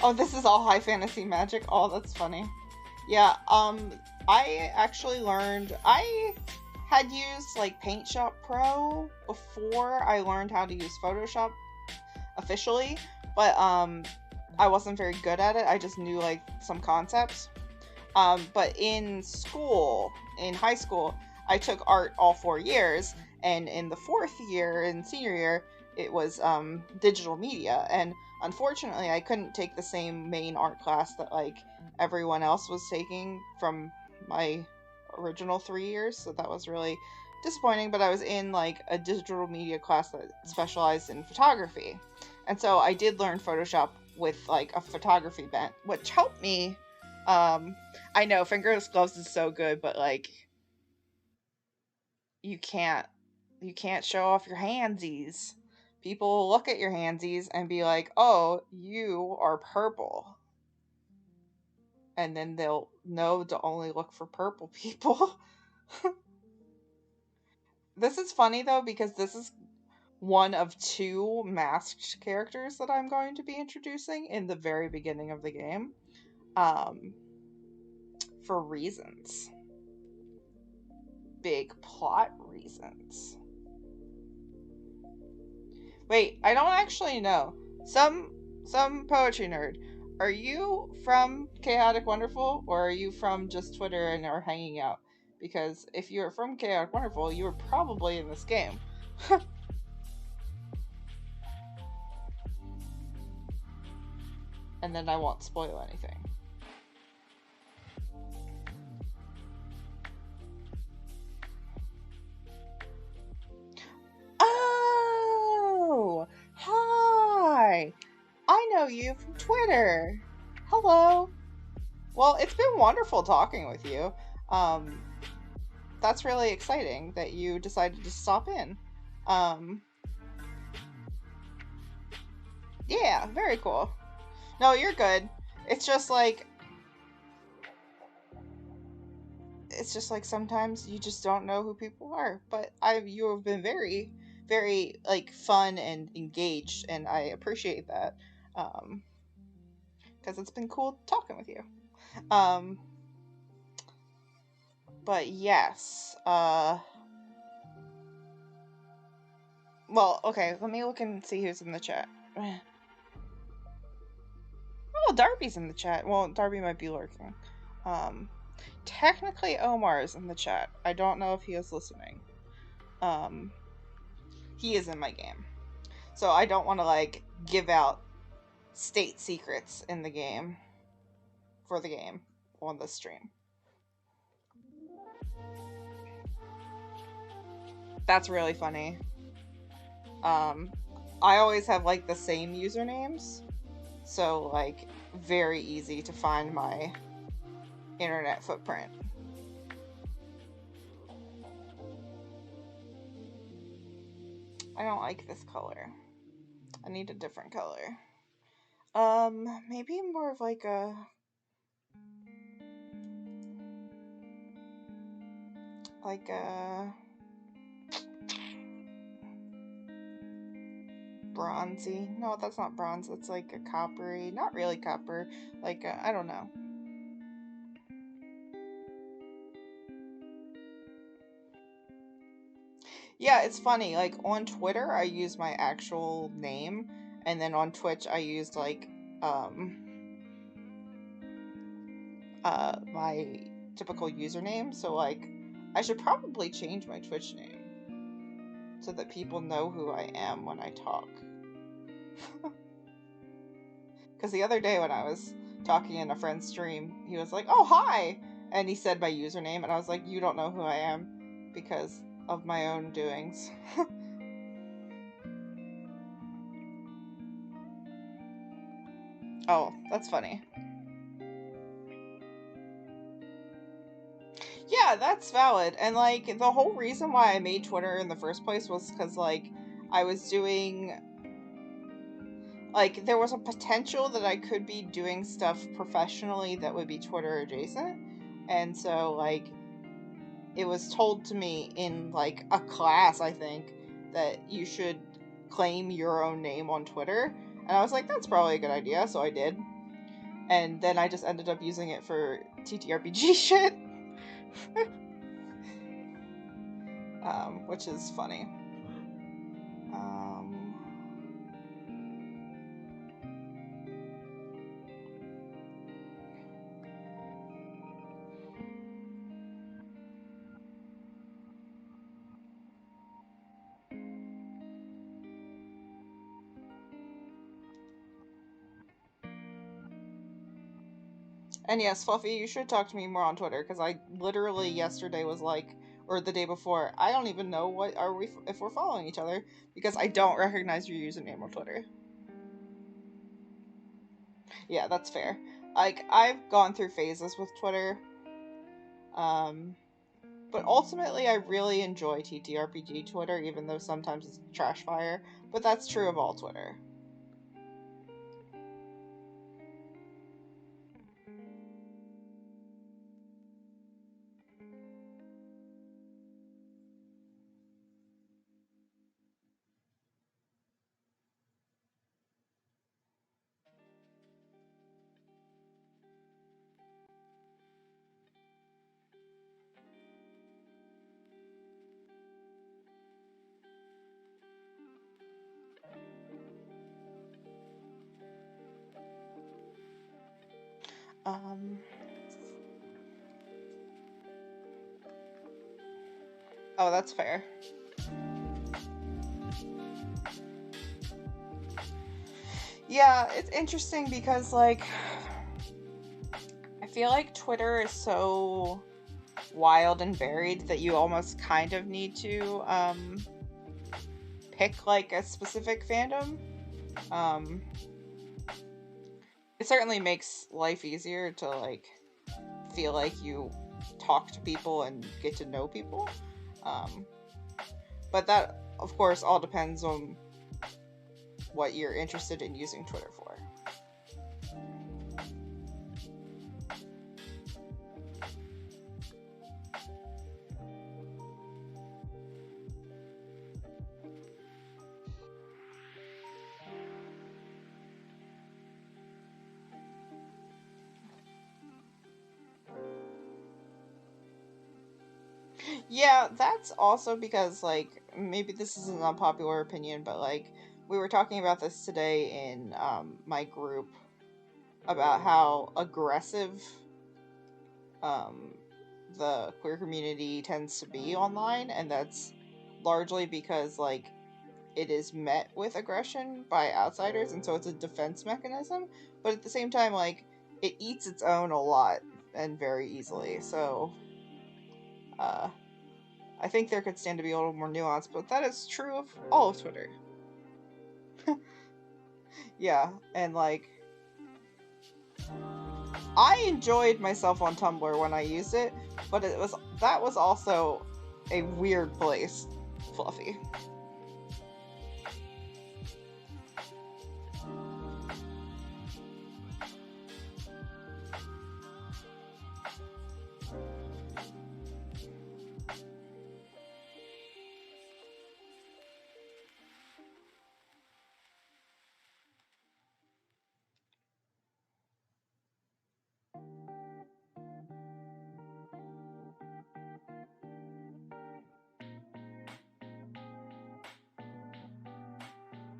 Oh, this is all high fantasy magic? Oh, that's funny. Yeah, I actually learned, I had used like Paint Shop Pro before I learned how to use Photoshop officially, but I wasn't very good at it. I just knew like some concepts. But in school, in high school, I took art all 4 years, and in the 4th year, in senior year, it was digital media, and unfortunately I couldn't take the same main art class that like everyone else was taking from my original 3 years, so that was really disappointing. But I was in like a digital media class that specialized in photography, and so I did learn Photoshop with like a photography bent, which helped me. I know fingerless gloves is so good, but like you can't show off your handsies. People will look at your handsies and be like, "Oh, you are purple," and then they'll know to only look for purple people. This is funny though, because this is one of 2 masked characters that I'm going to be introducing in the very beginning of the game, for reasons. Big plot reasons. Wait, I don't actually know. Some poetry nerd. Are you from Chaotic Wonderful, or are you from just Twitter and are hanging out? Because if you're from Chaotic Wonderful, you were probably in this game. And then I won't spoil anything. Oh, hi. I know you from Twitter. Hello. Well, it's been wonderful talking with you. That's really exciting that you decided to stop in. Yeah, very cool. No, you're good. It's just like sometimes you just don't know who people are. But you have been very, very like fun and engaged, and I appreciate that. Because it's been cool talking with you. But yes. Well, okay, let me look and see who's in the chat. Oh, Darby's in the chat. Well, Darby might be lurking. Technically Omar is in the chat. I don't know if he is listening. He is in my game. So I don't want to like give out state secrets in the game for the game on the stream. That's really funny. I always have like the same usernames, so like very easy to find my internet footprint. I don't like this color. I need a different color. Maybe more of like a bronzy. No, that's not bronze. It's like a coppery. Not really copper. Like, I don't know. Yeah, it's funny. Like, on Twitter, I use my actual name. And then on Twitch, I used, like, my typical username. So, like, I should probably change my Twitch name so that people know who I am when I talk. Because the other day when I was talking in a friend's stream, he was like, "Oh, hi!" And he said my username, and I was like, "You don't know who I am," because of my own doings. Oh, that's funny. Yeah, that's valid. And, like, the whole reason why I made Twitter in the first place was because, like, I was doing... Like, there was a potential that I could be doing stuff professionally that would be Twitter adjacent. And so, like, it was told to me in, like, a class, I think, that you should claim your own name on Twitter. And I was like, that's probably a good idea, so I did. And then I just ended up using it for TTRPG shit. Which is funny. And yes, Fluffy, you should talk to me more on Twitter, because I literally yesterday was like, or the day before, I don't even know if we're following each other, because I don't recognize your username on Twitter. Yeah, that's fair. Like, I've gone through phases with Twitter, but ultimately I really enjoy TTRPG Twitter, even though sometimes it's trash fire, but that's true of all Twitter. Oh, that's fair. Yeah, it's interesting because, like, I feel like Twitter is so wild and varied that you almost kind of need to pick, like, a specific fandom. It certainly makes life easier to, like, feel like you talk to people and get to know people. But that, of course, all depends on what you're interested in using Twitter for. Yeah, that's also because, like, maybe this is an unpopular opinion, but, like, we were talking about this today in my group about how aggressive the queer community tends to be online, and that's largely because, like, it is met with aggression by outsiders, and so it's a defense mechanism, but at the same time, like, it eats its own a lot and very easily, so I think there could stand to be a little more nuance, but that is true of all of Twitter. Yeah, and, like, I enjoyed myself on Tumblr when I used it, but that was also a weird place, Fluffy.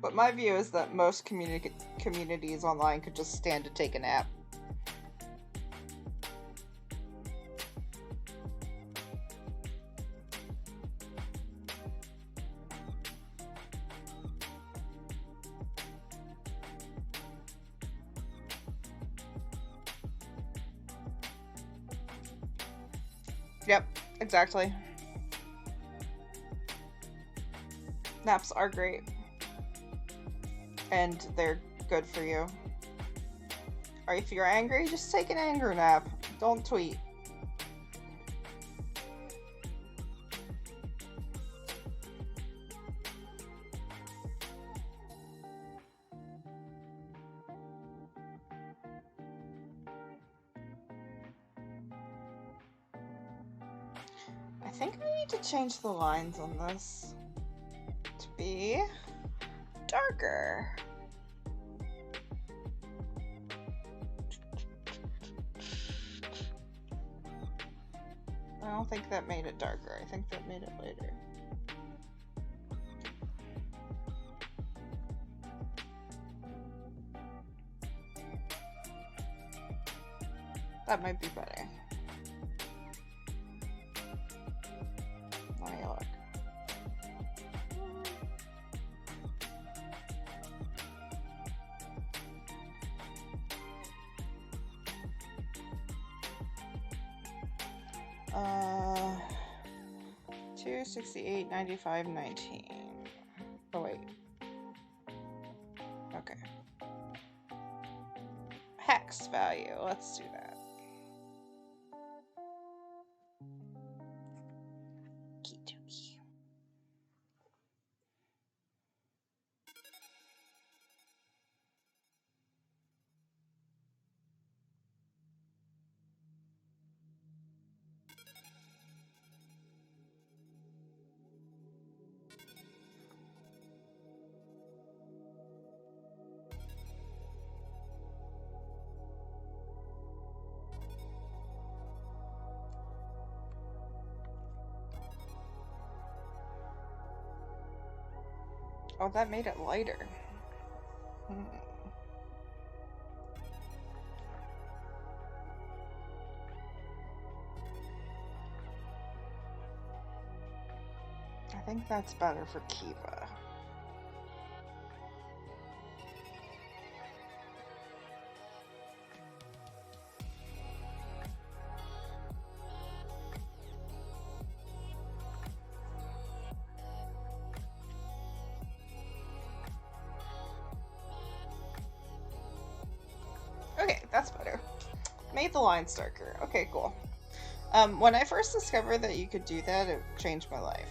But my view is that most communities online could just stand to take a nap. Yep, exactly. Naps are great. And they're good for you. Or if you're angry, just take an anger nap. Don't tweet. I think we need to change the lines on this to be darker. I don't think that made it darker. I think that made it lighter. That might be better. Let me look. Uh, 268, 95, 19. Oh wait. Okay. Hex value. Let's do that. Oh, that made it lighter. I think that's better for Kiva. Okay, that's better. Made the lines darker. Okay, cool. When I first discovered that you could do that, it changed my life.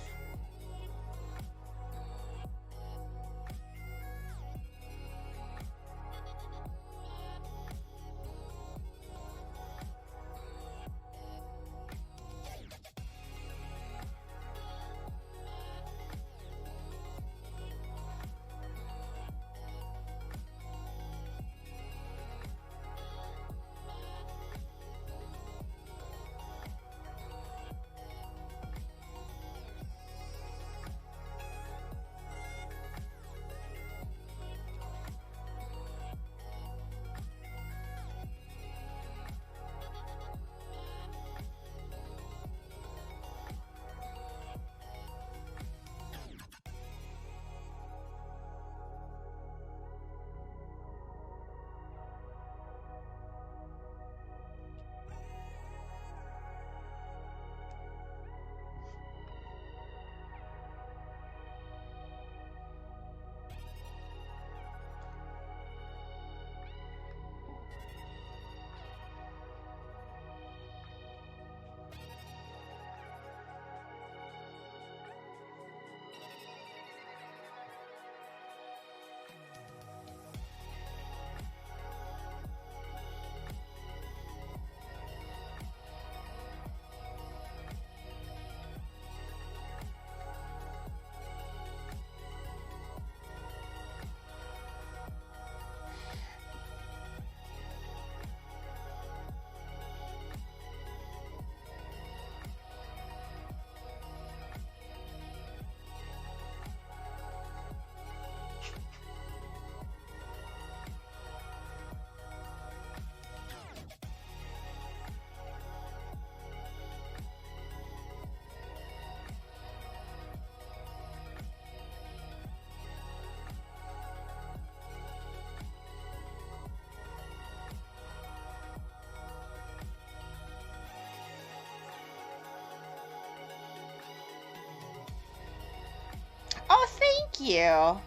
Thank you.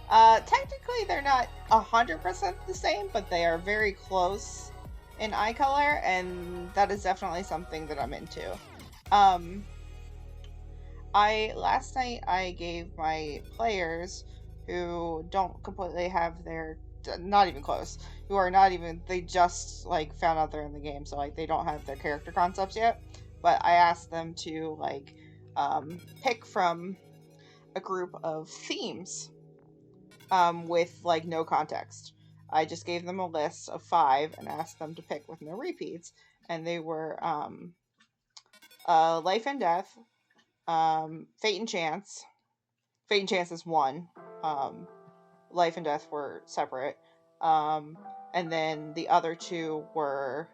Technically they're not 100% the same, but they are very close in eye color, and that is definitely something that I'm into. Last night I gave my players who don't completely have their, not even close, who are not even, they just like found out they're in the game, so like they don't have their character concepts yet, but I asked them to like pick from a group of themes with like no context. I just gave them a list of 5 and asked them to pick with no repeats, and they were life and death, fate and chance. Fate and chance is one. Life and death were separate. And then the other 2 were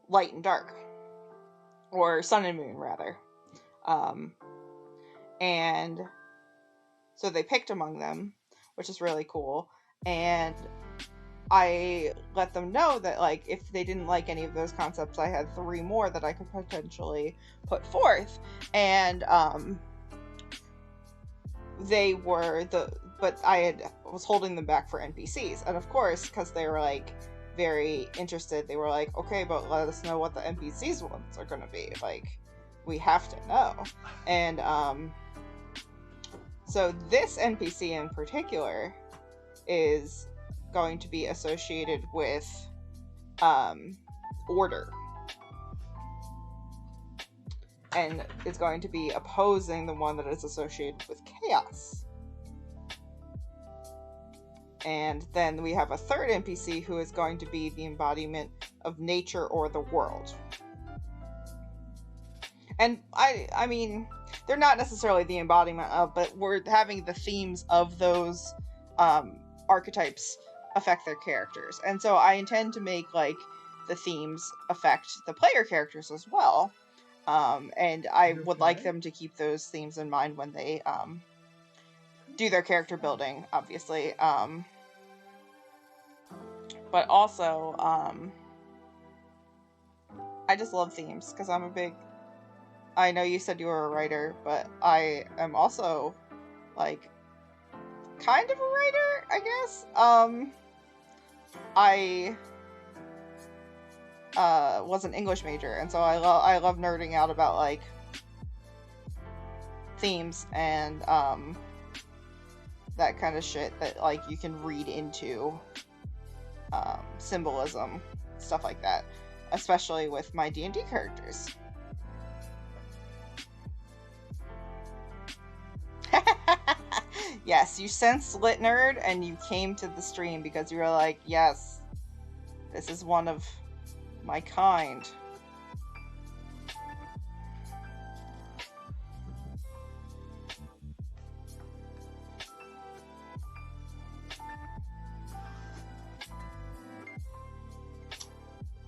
light and dark, or sun and moon rather. And so they picked among them, which is really cool. And I let them know that like if they didn't like any of those concepts, I had 3 more that I could potentially put forth. And they were but I was holding them back for NPCs, and of course, because they were like very interested, they were like, okay, but let us know what the NPCs ones are gonna be. Like, we have to know. And so this NPC in particular is going to be associated with order, and is going to be opposing the one that is associated with chaos. And then we have a third NPC who is going to be the embodiment of nature or the world. And I mean, they're not necessarily the embodiment of, but we're having the themes of those archetypes affect their characters. And so I intend to make like the themes affect the player characters as well. And I would like them to keep those themes in mind when they do their character building, obviously. But also, I just love themes because I'm a big... I know you said you were a writer, but I am also, like, kind of a writer, I guess. I was an English major, and so I love nerding out about, like, themes and, that kind of shit that, like, you can read into symbolism, stuff like that, especially with my D&D characters. Yes, you sensed Lit Nerd and you came to the stream because you were like, yes, this is one of my kind.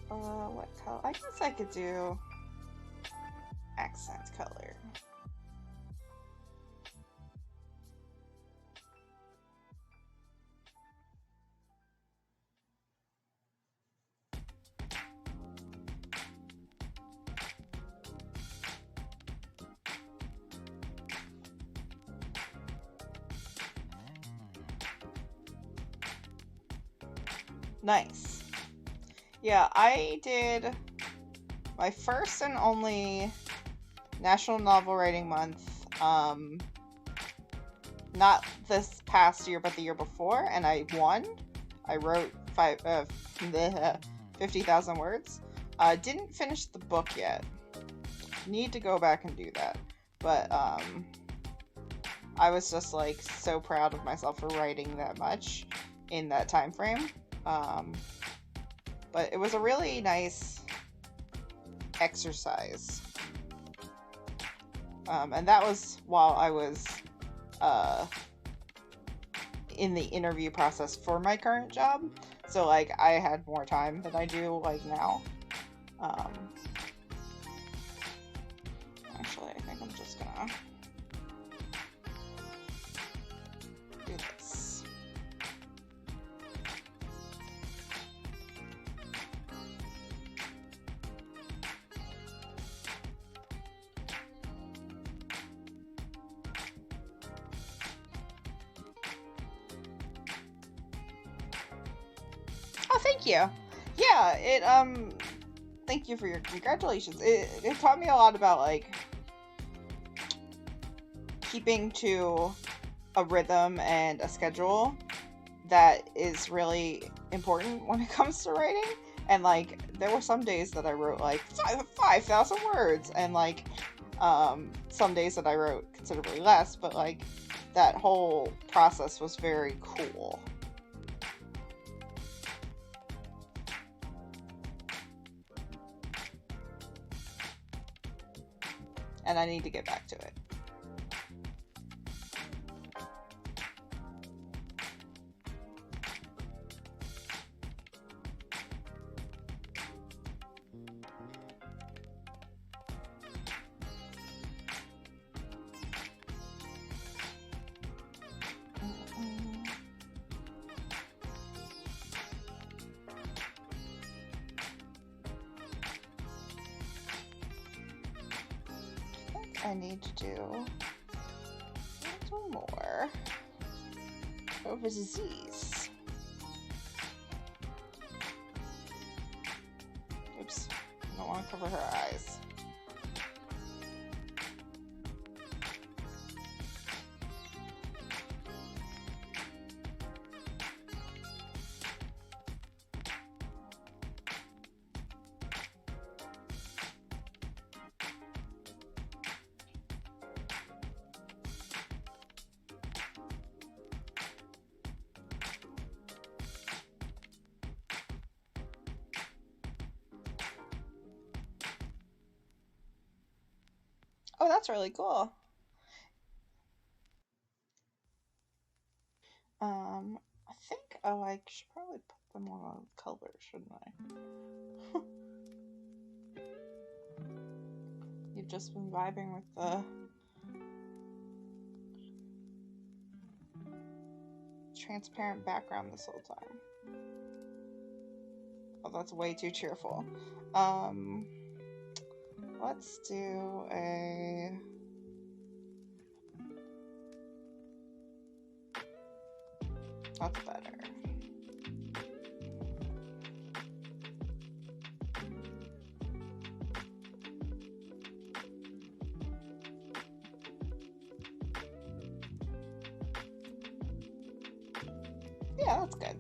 What color? I guess I could do accent color. Nice. Yeah, I did my first and only National Novel Writing Month, not this past year, but the year before, and I won. I wrote 50,000 words. Didn't finish the book yet. Need to go back and do that. But, I was just, like, so proud of myself for writing that much in that time frame. But it was a really nice exercise. And that was while I was in the interview process for my current job. So, like, I had more time than I do, like, now. Actually, I think I'm just gonna do this. Oh, thank you. Yeah, thank you for your congratulations. It taught me a lot about, like, keeping to a rhythm and a schedule that is really important when it comes to writing. And, like, there were some days that I wrote, like, 5,000 words, and, like, some days that I wrote considerably less, but, like, that whole process was very cool. And I need to get back to it. I need to do a little more over Z's. Oops, I don't want to cover her eyes. Oh, that's really cool. I think I should probably put them on color, shouldn't I? You've just been vibing with the transparent background this whole time. Oh, that's way too cheerful. Let's do a... That's better. Yeah, that's good.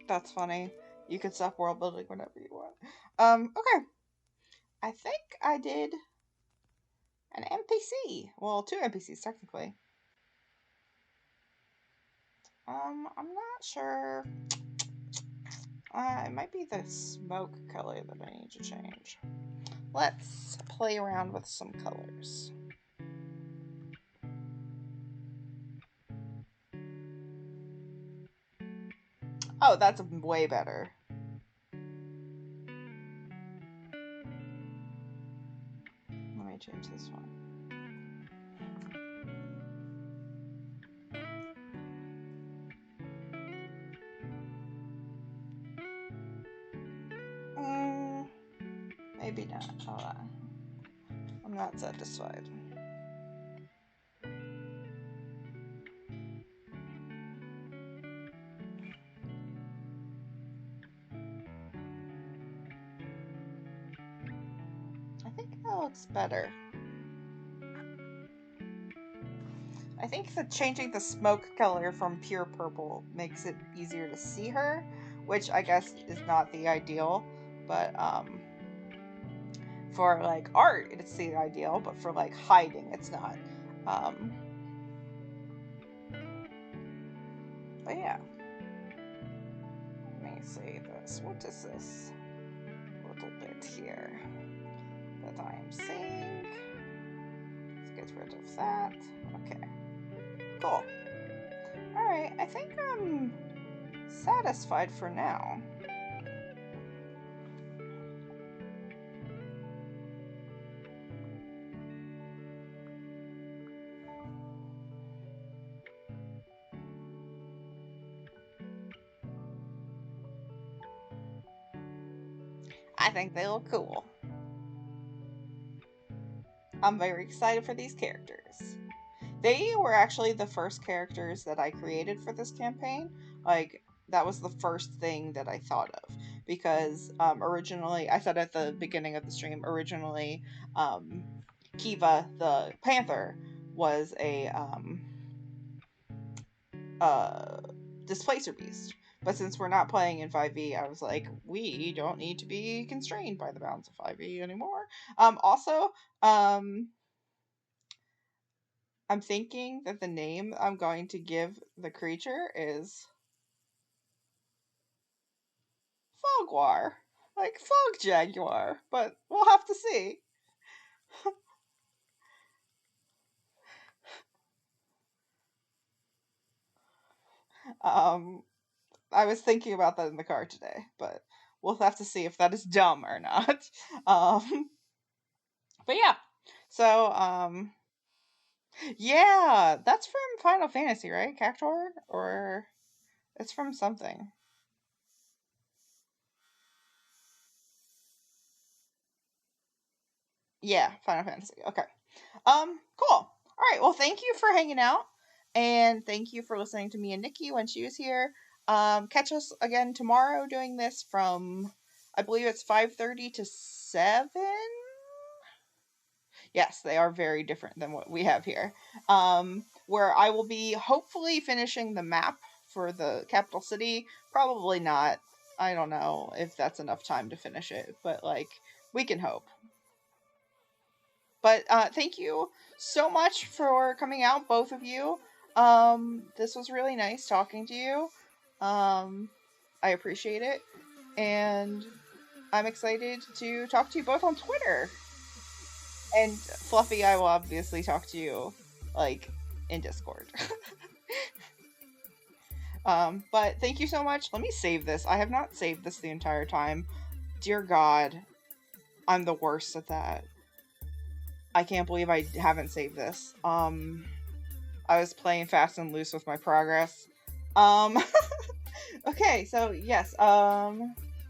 That's funny. You can stop world building whenever you want. Okay. I think I did an NPC. Well, 2 NPCs technically. I'm not sure. It might be the smoke color that I need to change. Let's play around with some colors. Oh, that's way better. Let me change this one. Maybe not. Hold on. I'm not satisfied. I think that looks better. I think that changing the smoke color from pure purple makes it easier to see her, which I guess is not the ideal, but for like art it's the ideal, but for like hiding it's not. But yeah. Let me see this. What is this little bit here that I'm seeing? Let's get rid of that. Okay. Cool. Alright, I think I'm satisfied for now. I think they look cool. I'm very excited for these characters. They were actually the first characters that I created for this campaign. Like, that was the first thing that I thought of. Because originally, I said at the beginning of the stream, originally Kiva the Panther was a Displacer Beast. But since we're not playing in 5e, I was like, we don't need to be constrained by the bounds of 5e anymore. Also, I'm thinking that the name I'm going to give the creature is Fogwar. Like Fog Jaguar. But we'll have to see. I was thinking about that in the car today, but we'll have to see if that is dumb or not. But yeah. So, yeah, that's from Final Fantasy, right? Cactuar? Or it's from something. Yeah, Final Fantasy. Okay. Cool. Alright, well, thank you for hanging out. And thank you for listening to me and Nikki when she was here. Catch us again tomorrow doing this from, I believe it's 5:30 to 7? Yes, they are very different than what we have here. Where I will be hopefully finishing the map for the capital city. Probably not. I don't know if that's enough time to finish it, but like, we can hope. But thank you so much for coming out, both of you. This was really nice talking to you. I appreciate it. And I'm excited to talk to you both on Twitter. And Fluffy, I will obviously talk to you, like, in Discord. But thank you so much. Let me save this. I have not saved this the entire time. Dear God, I'm the worst at that. I can't believe I haven't saved this. I was playing fast and loose with my progress. Okay, so yes,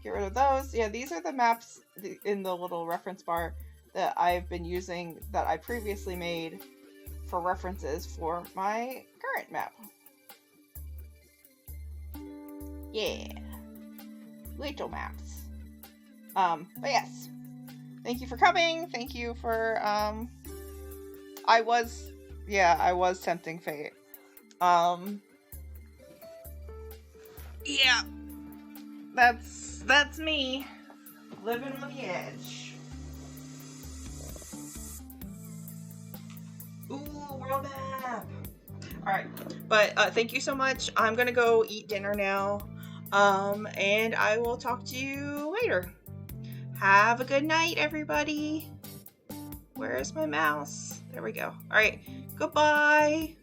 get rid of those. Yeah, these are the maps in the little reference bar that I've been using that I previously made for references for my current map. Yeah. Little maps. But yes. Thank you for coming. Thank you for, I was tempting fate. Yeah. That's So that's me, living on the edge. Ooh, world map. Alright, but thank you so much. I'm gonna go eat dinner now. And I will talk to you later. Have a good night, everybody. Where's my mouse? There we go. Alright, goodbye.